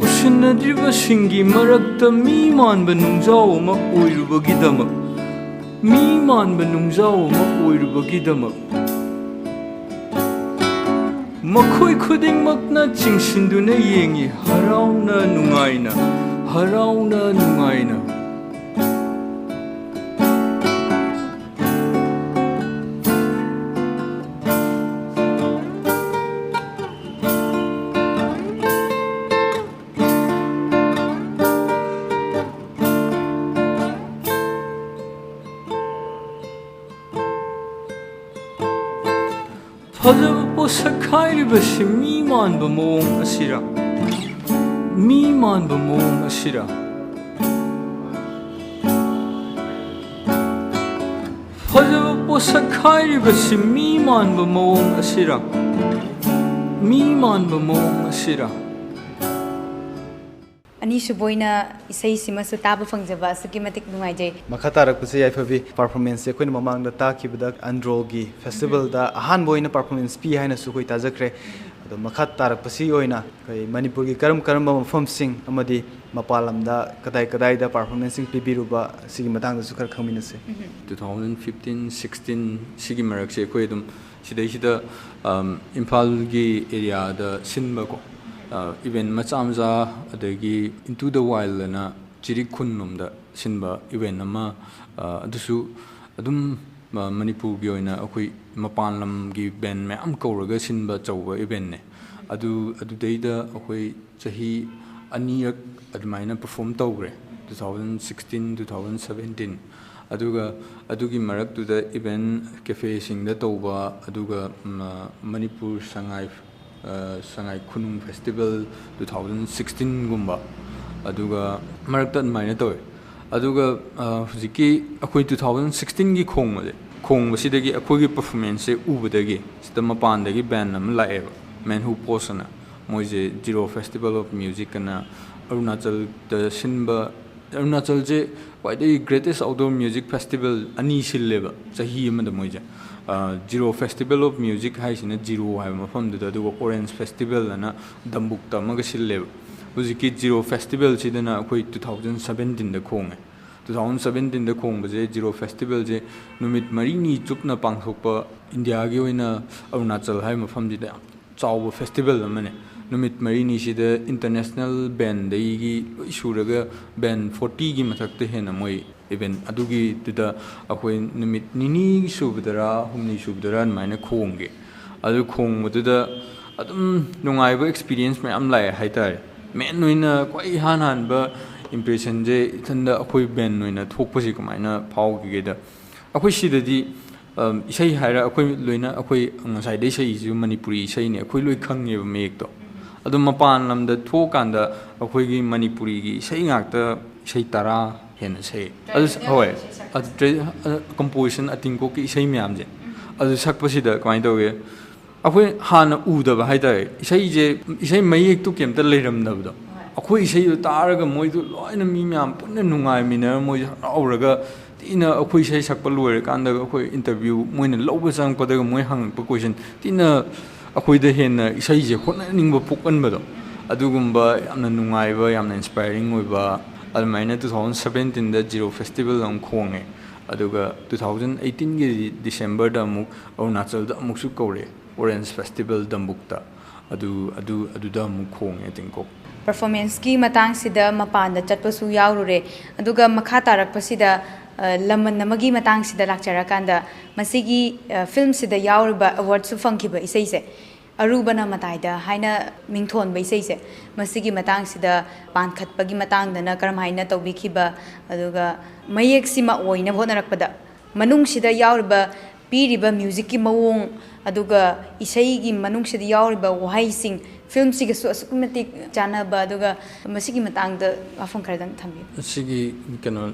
ꯎꯁꯤꯟꯅꯗ꯭ꯔꯤꯕꯁꯤꯡꯒꯤ ꯃꯔꯛꯇ ꯃꯤ ꯃꯥꯟꯕ ꯅꯨꯡꯖꯥꯎ ꯑꯃ ꯑꯣꯏꯔꯨꯕꯒꯤꯗꯃꯛ ꯃꯈꯣꯏ ꯈꯨꯗꯤꯡꯃꯛꯅ ꯆꯤꯡꯁꯤꯟꯗꯨꯅ ꯌꯦꯡꯉꯤ ꯍꯔꯥꯎꯅ ꯅꯨꯡꯉꯥꯏꯅ ꯐꯖꯕ ꯄꯣꯠꯁꯛ ꯍꯥꯏꯔꯤꯕꯁꯤ ꯃꯤ ꯃꯥꯟꯕ ꯃꯑꯣꯡ ꯑꯁꯤꯔ ꯐꯖꯕ ꯄꯣꯠꯁꯛ ꯍꯥꯏꯔꯤꯕꯁꯤ ꯃꯤ ꯃꯥꯟꯕ ꯃꯑꯣꯡ ꯑꯁꯤꯔ ꯑꯅꯤꯁꯨꯕ ꯑꯣꯏꯅ ꯏꯁꯩꯁꯤꯃꯁꯨ ꯇꯥꯕ ꯐꯪꯖꯕ ꯑꯁꯨꯛꯀꯤ ꯃꯇꯤꯛ ꯅꯨꯡꯉꯥꯏꯖꯩ ꯃꯈꯥ ꯇꯥꯔꯛꯄꯁꯦ ꯌꯥꯏꯐꯕꯤ ꯄꯔꯐꯣꯔꯃꯦꯟꯁꯁꯦ ꯑꯩꯈꯣꯏꯅ ꯃꯃꯥꯡꯗ ꯇꯥꯈꯤꯕꯗ ꯑꯟꯗ꯭ꯔꯣꯒꯤ ꯐꯦꯁꯇꯤꯚꯦꯜꯗ ꯑꯍꯥꯟꯕ ꯑꯣꯏꯅ ꯄꯔꯐꯣꯔꯃꯦꯟꯁ ꯄꯤ ꯍꯥꯏꯅꯁꯨ ꯑꯩꯈꯣꯏ ꯇꯥꯖꯈ꯭ꯔꯦ ꯑꯗꯣ ꯃꯈꯥ ꯇꯥꯔꯛꯄꯁꯤ ꯑꯣꯏꯅ ꯑꯩꯈꯣꯏ ꯃꯅꯤꯄꯨꯔꯒꯤ ꯀꯔꯝꯕ ꯃꯐꯝꯁꯤꯡ ꯑꯃꯗꯤ ꯃꯄꯥꯟ ꯂꯝꯗ ꯀꯗꯥꯏꯗ ꯄꯔꯐꯣꯔꯃꯦꯟꯁꯁꯤꯡ ꯄꯤꯕꯤꯔꯨꯕ ꯁꯤꯒꯤ ꯃꯇꯥꯡꯗꯁꯨ ꯈꯔ ꯈꯪꯃꯤꯟꯅꯁꯦ 2015-16 ꯁꯤꯒꯤ ꯃꯔꯛꯁꯦ ꯑꯩꯈꯣꯏ ꯑꯗꯨꯝ ꯁꯤꯗꯩꯁꯤꯗ ꯏꯝꯐꯥꯜꯒꯤ ꯑꯦꯔꯤꯌꯥꯗ ꯁꯤꯟꯕꯀꯣ ꯏꯚꯦꯟ ꯃꯆꯥ ꯑꯗꯒꯤ ꯏꯟꯇꯨ ꯗ ꯋꯥꯏꯜꯗꯅ ꯆꯤꯔꯤꯛ ꯈꯨꯟꯂꯣꯝꯗ ꯁꯤꯟꯕ ꯏꯚꯦꯟ ꯑꯃ ꯑꯗꯨꯁꯨ ꯑꯗꯨꯝ ꯃꯅꯤꯄꯨꯔꯒꯤ ꯑꯣꯏꯅ ꯑꯩꯈꯣꯏ ꯃꯄꯥꯟ ꯂꯝꯒꯤ ꯕꯦꯟ ꯃꯌꯥꯝ ꯀꯧꯔꯒ ꯁꯤꯟꯕ ꯑꯆꯧꯕ ꯏꯚꯦꯟꯅꯦ ꯑꯗꯨꯗꯩꯗ ꯑꯩꯈꯣꯏ ꯆꯍꯤ ꯑꯅꯤꯔꯛ ꯑꯗꯨꯃꯥꯏꯅ ꯄꯔꯐꯣꯔꯝ ꯇꯧꯈ꯭ರೆ 2016 2017 ꯑꯗꯨꯒ ꯑꯗꯨꯒꯤ ꯃꯔꯛꯇꯨꯗ ꯏꯚꯦꯟ ꯀꯦꯐꯦꯁꯤꯡꯗ ꯇꯧꯕ ꯑꯗꯨꯒ ꯃꯅꯤꯄꯨꯔ ꯁꯉꯥꯏ ꯈꯨꯅꯨꯡ ꯐꯦꯁꯇꯤꯚꯦꯜ 2016ꯒꯨꯝꯕ ꯑꯗꯨꯒ ꯃꯔꯛꯇ ꯑꯗꯨꯃꯥꯏꯅ ꯇꯧꯋꯦ ꯑꯗꯨꯒ ꯍꯧꯖꯤꯛꯀꯤ ꯑꯩꯈꯣꯏ 2016ꯒꯤ ꯈꯣꯡꯕꯁꯤꯗꯒꯤ ꯑꯩꯈꯣꯏꯒꯤ ꯄꯔꯐꯣꯔꯃꯦꯟꯁꯁꯦ ꯎꯕꯗꯒꯤ ꯁꯤꯗ ꯃꯄꯥꯟꯗꯒꯤ ꯕꯦꯟ ꯑꯃ ꯂꯥꯛꯑꯦꯕ ꯃꯦꯟ ꯍꯨ ꯄꯣꯁ ꯑꯅ ꯃꯣꯏꯁꯦ ꯖꯤꯔꯣ ꯐꯦꯁꯇꯤꯚꯦꯜ ꯑꯣꯐ ꯃ꯭ꯌꯨꯖꯤꯛ ꯑꯅ ꯑꯔꯨꯅꯥꯆꯜꯗ ꯁꯤꯟꯕ ꯑꯔꯨꯅꯥꯆꯜꯁꯦ ꯈ꯭ꯋꯥꯏꯗꯒꯤ ꯒ꯭ꯔꯦꯇꯦꯁ ꯑꯥꯎꯠꯗꯣꯔ ꯃ꯭ꯌꯨꯖꯤꯛ ꯐꯦꯁꯇꯤꯚꯦꯜ ꯑꯅꯤ ꯁꯤꯜꯂꯦꯕ ꯆꯍꯤ ꯑꯃꯗ ꯃꯣꯏꯁꯦ ꯖꯤꯔꯣ ꯐꯦꯁꯇꯤꯚꯦꯜ ꯑꯣꯐ ꯃ꯭ꯌꯨꯖꯤꯛ ꯍꯥꯏꯁꯤꯅ ꯖꯤꯔꯣ ꯍꯥꯏꯕ ꯃꯐꯝꯗꯨꯗ ꯑꯗꯨꯒ ꯑꯣꯔꯦꯟꯖ ꯐꯦꯁꯇꯤꯚꯦꯜ ꯑꯅ ꯗꯝꯕꯨꯛꯇ ꯑꯃꯒ ꯁꯤꯜꯂꯦꯕ ꯍꯧꯖꯤꯛꯀꯤ ꯖꯤꯔꯣ ꯐꯦꯁꯇꯤꯚꯦꯜꯁꯤꯗꯅ ꯑꯩꯈꯣꯏ 2017ꯗ ꯈꯣꯡꯉꯦ 2017ꯗ ꯈꯣꯡꯕꯁꯦ ꯖꯤꯔꯣ ꯐꯦꯁꯇꯤꯚꯦꯜꯁꯦ ꯅꯨꯃꯤꯠ 4ꯅꯤ ꯆꯨꯞꯅ ꯄꯥꯡꯊꯣꯛꯄ ꯏꯟꯗꯤꯌꯥꯒꯤ ꯑꯣꯏꯅ ꯑꯔꯨꯅꯥꯆꯜ ꯍꯥꯏꯕ ꯃꯐꯝꯁꯤꯗ ꯌꯥꯝ ꯆꯥꯎꯕ ꯐꯦꯁꯇꯤꯚꯦꯜ ꯑꯃꯅꯦ ꯅꯨꯃꯤꯠ 4ꯅꯤꯁꯤꯗ ꯏꯟꯇꯔꯅꯦꯁꯅꯦꯜ ꯕꯦꯟꯗꯒꯤ ꯂꯣꯏ ꯁꯨꯔꯒ ꯕꯦꯟ 40ꯒꯤ ꯃꯊꯛꯇ ꯍꯦꯟꯅ ꯃꯣꯏ ꯏꯚꯦꯟ ꯑꯗꯨꯒꯤꯗꯨꯗ ꯑꯩꯈꯣꯏ ꯅꯨꯃꯤꯠ 2ꯅꯤ ꯁꯨꯕꯗꯔꯥ 5ꯅꯤ ꯁꯨꯕꯗꯔꯥ ꯑꯗꯨꯃꯥꯏꯅ ꯈꯣꯡꯒꯦ ꯑꯗꯨ ꯈꯣꯡꯕꯗꯨꯗ ꯑꯗꯨꯝ ꯅꯨꯡꯉꯥꯏꯕ ꯑꯦꯛꯁꯄꯤꯔꯤꯌꯦꯟꯁ ꯃꯌꯥꯝ ꯂꯥꯛꯑꯦ ꯍꯥꯏꯇꯥꯔꯦ ꯃꯦꯟ ꯑꯣꯏꯅ ꯈ꯭ꯋꯥꯏ ꯏꯍꯥꯟ ꯍꯥꯟꯕ ꯏꯝꯄ꯭ꯔꯦꯁꯟꯁꯦ ꯏꯊꯟꯗ ꯑꯩꯈꯣꯏ ꯕꯦꯟ ꯑꯣꯏꯅ ꯊꯣꯛꯄꯁꯤ ꯀꯃꯥꯏꯅ ꯐꯥꯎꯈꯤꯒꯦꯗ ꯑꯩꯈꯣꯏ ꯁꯤꯗꯗꯤ ꯏꯁꯩ ꯍꯥꯏꯔ ꯑꯩꯈꯣꯏ ꯂꯣꯏꯅ ꯑꯩꯈꯣꯏ ꯉꯁꯥꯏꯗꯩ ꯏꯁꯩꯁꯤꯁꯨ ꯃꯅꯤꯄꯨꯔꯤ ꯏꯁꯩꯅꯦ ꯑꯩꯈꯣꯏ ꯂꯣꯏ ꯈꯪꯉꯦꯕ ꯃꯌꯦꯛꯇꯣ ꯑꯗꯣ ꯃꯄꯥꯟ ꯂꯝꯗ ꯊꯣꯛꯀꯥꯟꯗ ꯑꯩꯈꯣꯏꯒꯤ ꯃꯅꯤꯄꯨꯔꯤꯒꯤ ꯏꯁꯩ ꯉꯥꯛꯇ ꯏꯁꯩ 10 ꯍꯦꯟꯅ ꯁꯛꯑꯦ ꯑꯗꯨ ꯍꯣꯏ ꯀꯝꯄꯣꯖꯤꯁꯟ ꯑꯇꯤꯡꯀꯣꯛꯀꯤ ꯏꯁꯩ ꯃꯌꯥꯝꯁꯦ ꯑꯗꯨ ꯁꯛꯄꯁꯤꯗ ꯀꯃꯥꯏꯅ ꯇꯧꯒꯦ ꯑꯩꯈꯣꯏ ꯍꯥꯟꯅ ꯎꯗꯕ ꯍꯥꯏꯇꯥꯔꯦ ꯏꯁꯩ ꯃꯌꯦꯛꯇꯨ ꯀꯩꯝꯇ ꯂꯩꯔꯝꯗꯕꯗꯣ ꯑꯩꯈꯣꯏ ꯏꯁꯩꯗꯨ ꯇꯥꯔꯒ ꯃꯣꯏꯗꯨ ꯂꯣꯏꯅ ꯃꯤ ꯃꯌꯥꯝ ꯄꯨꯟꯅ ꯅꯨꯡꯉꯥꯏꯃꯤꯟꯅꯔ ꯃꯣꯏꯁꯨ ꯍꯔꯥꯎꯔꯒ ꯇꯤꯅ ꯑꯩꯈꯣꯏ ꯏꯁꯩ ꯁꯛꯄ ꯂꯣꯏꯔꯀꯥꯟꯗ ꯑꯩꯈꯣꯏ ꯏꯟꯇꯔꯚ꯭ꯌꯨ ꯃꯣꯏꯅ ꯂꯧꯕ ꯆꯪꯉꯛꯄꯗꯒ ꯃꯣꯏ ꯍꯪꯉꯛꯄ ꯀꯣꯏꯁꯟ ꯇꯤꯅ ꯑꯩꯈꯣꯏꯗ ꯍꯦꯟꯅ ꯏꯁꯩꯁꯦ ꯍꯣꯠꯅꯅꯤꯡꯕ ꯄꯣꯛꯍꯟꯕꯗꯣ ꯑꯗꯨꯒꯨꯝꯕ ꯌꯥꯝꯅ ꯅꯨꯡꯉꯥꯏꯕ ꯌꯥꯝꯅ ꯏꯟꯁꯄꯥꯏꯔꯤꯡ ꯑꯣꯏꯕ ꯑꯗꯨꯃꯥꯏꯅ 2017ꯗ ꯖꯤꯔോ ꯐꯦꯁꯇꯤꯚꯦꯜ ꯑꯃ ꯈꯣꯡꯉꯦ ꯑꯗꯨꯒ 2018ꯒꯤ ꯗꯤꯁꯦꯝꯕꯔꯗ ꯑꯃꯨꯛ ꯑꯔꯨꯅꯥꯆꯜꯗ ꯑꯃꯨꯛꯁꯨ ꯀꯧꯔꯦ ꯑꯣꯔꯦꯟꯖ ꯐꯦꯁꯇꯤꯚꯦꯜ ꯗꯝꯕꯨꯛꯇ ꯑꯗꯨꯗ ꯑꯃꯨꯛ ꯈꯣꯡꯉꯦ ꯇꯤꯡꯀꯣꯛ ꯄꯔꯐꯣꯔꯃꯦꯟꯁꯀꯤ ꯃꯇꯥꯡꯁꯤꯗ ꯃꯄꯥꯟꯗ ꯆꯠꯄꯁꯨ ꯌꯥꯎꯔꯨꯔꯦ ꯑꯗꯨꯒ ꯃꯈꯥ ꯇꯥꯔꯛꯄꯁꯤꯗ ꯂꯃꯟ ꯑꯃꯒꯤ ꯃꯇꯥꯡꯁꯤꯗ ꯂꯥꯛꯆꯔꯀꯥꯟꯗ ꯃꯁꯤꯒꯤ ꯐꯤल्मꯁꯤꯗ ꯌꯥꯎꯔꯤꯕ ꯑꯦꯋꯥꯔꯗꯁꯨ ꯐꯪꯈꯤꯕ ꯏꯁꯩꯁꯦ ꯑꯔꯨꯕꯅ ꯃꯇꯥꯏꯗ ꯍꯥꯏꯅ ꯃꯤꯡꯊꯣꯟꯕ ꯏꯁꯩꯁꯦ ꯃꯁꯤꯒꯤ ꯃꯇꯥꯡꯁꯤꯗ ꯄꯥꯟꯈꯠꯄꯒꯤ ꯃꯇꯥꯡꯗꯅ ꯀꯔꯝꯍꯥꯏꯅ ꯇꯧꯕꯤꯈꯤꯕ ꯑꯗꯨꯒ ꯃꯌꯦꯛꯁꯤꯃ ꯑꯣꯏꯅꯕ ꯍꯣꯠꯅꯔꯛꯄꯗ ꯃꯅꯨꯡꯁꯤꯗ ꯌꯥꯎꯔꯤꯕ ꯄꯤꯔꯤꯕ ꯃ꯭ꯌꯨꯖꯤꯛꯀꯤ ꯃꯑꯣꯡ ꯑꯗꯨꯒ ꯏꯁꯩꯒꯤ ꯃꯅꯨꯡꯁꯤꯗ ꯌꯥꯎꯔꯤꯕ ꯋꯥꯍꯩꯁꯤꯡ ꯐꯤल्मꯁꯤꯒꯁꯨ ꯑꯁꯨꯛꯀꯤ ꯃꯇꯤꯛ ꯆꯥꯟꯅꯕ ꯑꯗꯨꯒ ꯃꯁꯤꯒꯤ ꯃꯇꯥꯡꯗ ꯋꯥꯐꯝ ꯈꯔꯗꯪ ꯊꯝꯕꯤꯌꯨ ꯑꯁꯤꯒꯤ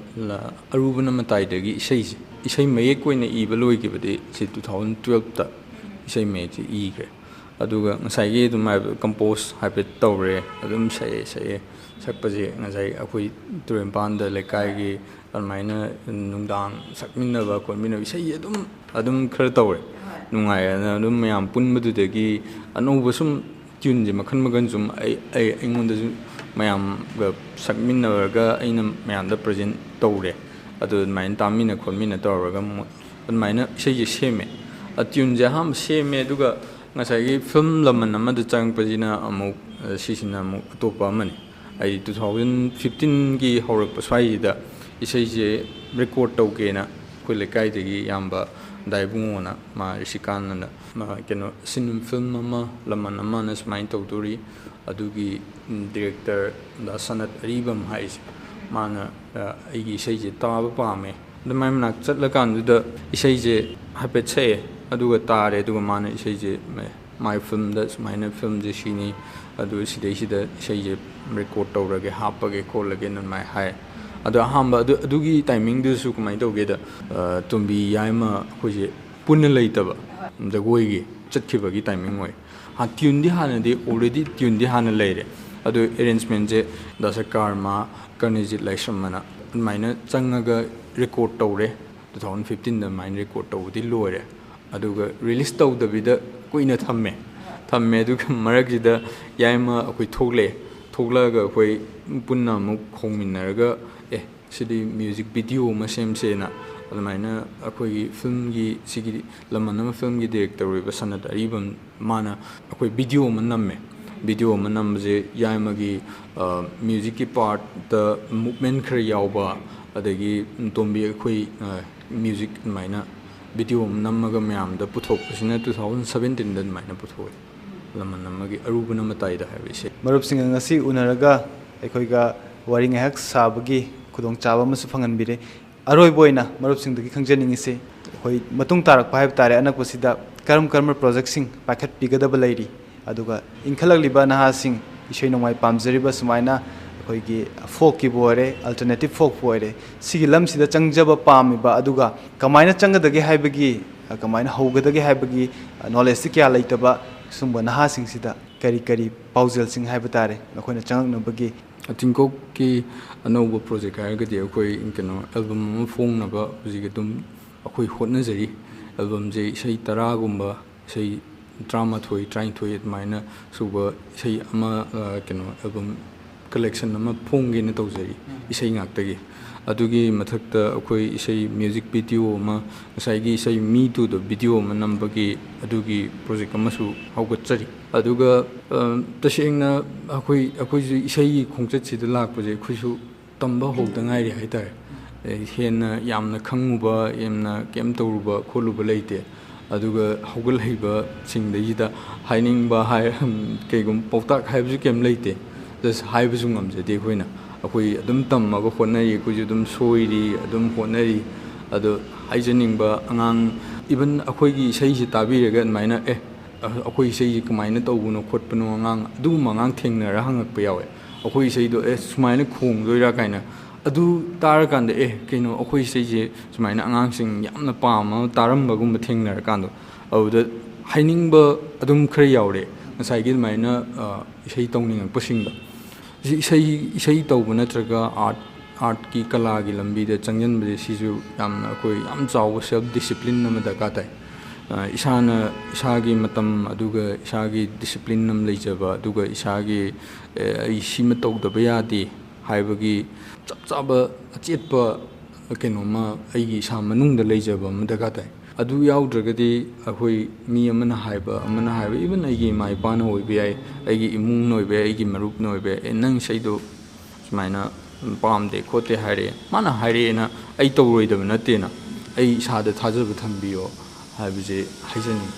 ꯑꯔꯨꯕꯅ ꯃꯇꯥꯏꯗꯒꯤ ꯏꯁꯩ ꯃꯌꯦꯛ ꯑꯣꯏꯅ ꯏꯕ ꯂꯣꯏꯈꯤꯕꯗꯤ ꯁꯤ 2012ꯗ ꯏꯁꯩ ꯃꯌꯦꯛꯁꯤ ꯏꯈ꯭ꯔꯦ ꯑꯗꯨꯒ ꯉꯁꯥꯏꯒꯤ ꯑꯗꯨꯝ ꯀꯝꯄꯣꯁ ꯍꯥꯏꯐꯦꯠ ꯇꯧꯔꯦ ꯑꯗꯨꯝ ꯁꯛꯑꯦ ꯁꯛꯄꯁꯦ ꯉꯁꯥꯏ ꯑꯩꯈꯣꯏ ꯇꯨꯔꯦꯟꯄꯥꯟꯗ ꯂꯩꯀꯥꯏꯒꯤ ꯑꯗꯨꯃꯥꯏꯅ ꯅꯨꯡꯗꯥꯡ ꯁꯛꯃꯤꯟꯅꯕ ꯈꯣꯠꯃꯤꯟꯅꯕ ꯏꯁꯩ ꯑꯗꯨꯝ ꯈꯔ ꯇꯧꯔꯦ ꯅꯨꯡꯉꯥꯏꯌꯦꯅ ꯑꯗꯨꯝ ꯃꯌꯥꯝ ꯄꯨꯟꯕꯗꯨꯗꯒꯤ ꯑꯅꯧꯕ ꯁꯨꯝ ꯇ꯭ꯌꯨꯟꯁꯦ ꯃꯈꯟ ꯃꯈꯟ ꯁꯨꯝ ꯑꯩꯉꯣꯟꯗꯁꯨ ꯃꯌꯥꯝꯒ ꯁꯛꯃꯤꯟꯅꯔꯒ ꯑꯩꯅ ꯃꯌꯥꯝꯗ ꯄ꯭ꯔꯖꯦꯟ ꯇꯧꯔꯦ ꯑꯗꯨ ꯑꯗꯨꯃꯥꯏꯅ ꯇꯥꯃꯤꯟꯅ ꯈꯣꯠꯃꯤꯟꯅ ꯇꯧꯔꯒ ꯑꯗꯨꯃꯥꯏꯅ ꯏꯁꯩꯁꯦ ꯁꯦꯝꯃꯦ ꯇ꯭ꯌꯨꯟꯁꯦ ꯑꯍꯥꯟꯕ ꯁꯦꯝꯃꯦ ꯑꯗꯨꯒ ꯉꯁꯥꯏꯒꯤ ꯐꯤल्म ꯂꯃꯟ ꯑꯃꯗ ꯆꯪꯉꯛꯄꯁꯤꯅ ꯑꯃꯨꯛ ꯁꯤꯁꯤꯅ ꯑꯃꯨꯛ ꯑꯇꯣꯞꯄ ꯑꯃꯅꯤ ꯑꯩ 2015ꯒꯤ ꯍꯧꯔꯛꯄ ꯁ꯭ꯋꯥꯏꯁꯤꯗ ꯏꯁꯩꯁꯦ ꯔꯦꯀꯣꯔꯠ ꯇꯧꯒꯦꯅ ꯑꯩꯈꯣꯏ ꯂꯩꯀꯥꯏꯗꯒꯤ ꯏꯌꯥꯝꯕ ꯗꯥꯏꯕꯨꯡꯉꯣꯅ ꯃꯥ ꯔꯤꯁꯤꯀꯥꯟꯅ ꯀꯩꯅꯣ ꯐꯤल्म ꯑꯃ ꯂꯃꯟ ꯑꯃꯅ ꯁꯨꯃꯥꯏꯅ ꯇꯧꯗꯣꯔꯤ ꯑꯗꯨꯒꯤ ꯗꯤꯔꯦꯛꯇꯔ ꯗ ꯁꯅꯠ ꯑꯔꯤꯕꯝ ꯍꯥꯏꯁꯦ ꯃꯥꯅ ꯑꯩꯒꯤ ꯏꯁꯩꯁꯦ ꯇꯥꯕ ꯄꯥꯝꯃꯦ ꯑꯗꯨꯃꯥꯏꯅ ꯃꯅꯥꯛ ꯆꯠꯂꯀꯥꯟꯗꯨꯗ ꯏꯁꯩꯁꯦ ꯍꯥꯏꯐꯦꯠ ꯁꯛꯑꯦ ꯑꯗꯨꯒ ꯇꯥꯔꯦ ꯑꯗꯨꯒ ꯃꯥꯅ ꯏꯁꯩꯁꯦ ꯃꯥꯏ ꯐꯤल्मꯗ ꯁꯨꯃꯥꯏꯅ ꯐꯤल्ꯃꯁꯦ ꯁꯤꯅꯤ ꯑꯗꯨ ꯁꯤꯗꯩꯁꯤꯗ ꯏꯁꯩꯁꯦ ꯔꯦꯀꯣꯔꯠ ꯇꯧꯔꯒꯦ ꯍꯥꯞꯄꯒꯦ ꯈꯣꯠꯂꯒꯦꯅ ꯑꯗꯨꯃꯥꯏꯅ ꯍꯥꯏ ꯑꯗꯣ ꯑꯍꯥꯟꯕ ꯑꯗꯨꯒꯤ ꯇꯥꯏꯃꯤꯡꯗꯨꯁꯨ ꯀꯃꯥꯏꯅ ꯇꯧꯒꯦꯗ ꯇꯣꯝꯕꯤ ꯌꯥꯏꯃ ꯑꯩꯈꯣꯏꯁꯦ ꯄꯨꯟꯅ ꯂꯩꯇꯕ ꯖꯒꯣꯏꯒꯤ ꯆꯠꯈꯤꯕꯒꯤ ꯇꯥꯏꯃꯤꯡ ꯑꯣꯏ ꯇ꯭ꯌꯨꯟꯗꯤ ꯍꯥꯟꯅꯗꯤ ꯑꯣꯜꯔꯦꯗꯤ ꯇ꯭ꯌꯨꯟꯗꯤ ꯍꯥꯟꯅ ꯂꯩꯔꯦ ꯑꯗꯣ ꯑꯦꯔꯦꯟꯖꯃꯦꯟꯁꯦ ꯗꯥꯁ ꯀꯥꯔꯃꯥ ꯀꯔꯅꯤꯖꯤꯠ ꯂꯥꯏꯁ꯭ꯔꯝꯑꯅ ꯑꯗꯨꯃꯥꯏꯅ ꯆꯪꯉꯒ ꯔꯦꯀꯣꯔꯠ ꯇꯧꯔꯦ 2015ꯗ ꯑꯗꯨꯃꯥꯏꯅ ꯔꯦꯀꯣꯔꯠ ꯇꯧꯕꯗꯤ ꯂꯣꯏꯔꯦ ꯑꯗꯨꯒ ꯔꯤꯂꯤꯁ ꯇꯧꯗꯕꯤꯗ ꯀꯨꯏꯅ ꯊꯝꯃꯦ ꯑꯗꯨꯒ ꯃꯔꯛꯁꯤꯗ ꯌꯥꯏꯃ ꯑꯩꯈꯣꯏ ꯊꯣꯛꯂꯛꯑꯒ ꯑꯩꯈꯣꯏ ꯄꯨꯟꯅ ꯑꯃꯨꯛ ꯈꯣꯡꯃꯤꯟꯅꯔꯒ ꯁꯤꯗꯤ ꯃ꯭ꯌꯨꯖꯤꯛ ꯚꯤꯗꯤꯑꯣ ꯑꯃ ꯁꯦꯝꯁꯦꯅ ꯑꯗꯨꯃꯥꯏꯅ ꯑꯩꯈꯣꯏꯒꯤ ꯐꯤल्मꯒꯤ ꯁꯤꯒꯤ ꯂꯃꯟ ꯑꯃ ꯐꯤल्मꯒꯤ ꯗꯤꯔꯦꯛꯇꯔ ꯑꯣꯏꯕ ꯁꯅꯠ ꯑꯔꯤꯕꯝ ꯃꯥꯅ ꯑꯩꯈꯣꯏ ꯚꯤꯗꯤꯑꯣ ꯑꯃ ꯅꯝꯃꯦ ꯚꯤꯗꯤꯑꯣ ꯑꯃ ꯅꯝꯕꯁꯦ ꯌꯥꯏꯃꯒꯤ ꯃ꯭ꯌꯨꯖꯤꯛꯀꯤ ꯄꯥꯔꯠꯇ ꯃꯨꯞꯃꯦꯟ ꯈꯔ ꯌꯥꯎꯕ ꯑꯗꯒꯤ ꯇꯣꯝꯕꯤ ꯑꯩꯈꯣꯏ म्यूजिक अदुमाइना वीडियो नम्मगा म्यामदा पुथोकपसिना 2017 अदुमाइना पुथोए लमन नम्मगी अरुबना मताइदा हाइबेसे मरुपसिंग ngasi unaraga aikoiga waring hak sabagi khudong chaba masu phanganbire aroi boina marupsing dagi khangjaning ise hoi matung tarak paib tare anak pasida karam project sing pakhat pigadaba lairi aduga inkhalak liba naha sing isoi nomai pamjariba sumaina अखोगी फोक की बोरे अल्टरनेटिव फोक बोरे सिगी लमसिदा चंगजबा पामिबा अदुगा कमाइना चंगदगे हाइबगी कमाइना हौगदगे हाइबगी नॉलेज क्या लेतबा सुंबा नहासिंगसिदा करी करी पाउजल सिंग हाइब तारे नखोइना चंगनबगी अतिंकोक की अनौब प्रोजेक्ट हाइगदि अखोई कनो एल्बम अमा फोंगनबा हुजिगे दुम अखोई होटनजरी एल्बम जे इसै 10 गुंबा इसै 38 अदमाइना सुबा इसै अमा कनो एल्बम कलेक्शन अमा फोंगेने तौजरी इसै ngaktage adugi mathakta akoi isai music video ma ngasai isai me to the video ma nambagi adugi project amasu haugatchari aduga tasengna akoi isai khongchat sida lakpaje khuisu tamba hogda ngairi haitare hena yamna khanguba yamna kem tawruba kholuba leite aduga hogal heiba singdaida hainingba hai keigum pautak haibju kem leite das haibsu ngamjade khoina akoi adum tammaga honari kuju dum soiri adum honari ado haijaningba angang even akoi gi sei ji tabiraga maina akoi sei ji kamaina tawbuno khotpano angang adu mangang thengnara hangak pa yawe akoi sei do sumaina khong doira kaina adu tar kanda kino akoi sei ji sumaina angang sing yamna pama taramba gum thengnara kando aduda hainingba adum khra yaure ngasai gi maina sei tongning pasingba isai tawbu natraga art की कला की लंबी दे चंगन बजे सिजु यामना कोई याम चाव सेल्फ डिसिप्लिन नम दका ताई इसाना इसागी मतम अदुगा इसागी डिसिप्लिन नम लेजबा अदुगा इसागी इसिम तौदबा यादि हाइबगी चप चाब अचेतपा केनोमा अइगी इसा मनुंगदा लेजबा म दका ताई अदु याउद्रगदि अखोई मी अमना हाइबा इवन अइगी माइ पाना होइबे याई अइगी इमुंग नोइबे अइगी मरुप नोइबे नंग सैदो सुमाइना पामदे खोते हाइरे माना हाइरेना अइ तौरोइदब नतेना अइ इसादा थाजब थंबियो हाइबजे हाइजनी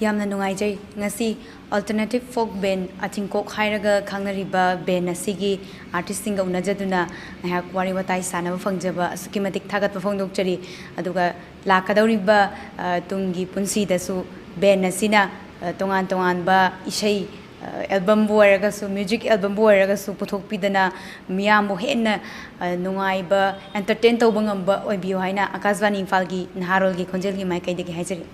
यामना नुंगाइजै ngasi alternative folk band atingkok hairaga khangnariba band asigi artist singa unajaduna hak wari watai sanaba fangjaba asuki matik thagat phongdokchari aduga lakadoriba tungi punsi dasu band asina tongan ba isai album boiraga music album boiraga su puthok pidana miyam bo henna nungaiba entertain tawbangamba oibiyo haina akaswani imphal gi naharol gi khonjel gi mai kai degi haijari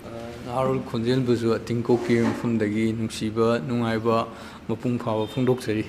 नारुल खोंजेल बुजु अतिंको की मफुम दगी नुंसीबा नुंगाइबा मपुंग फावा फुंदोकचरी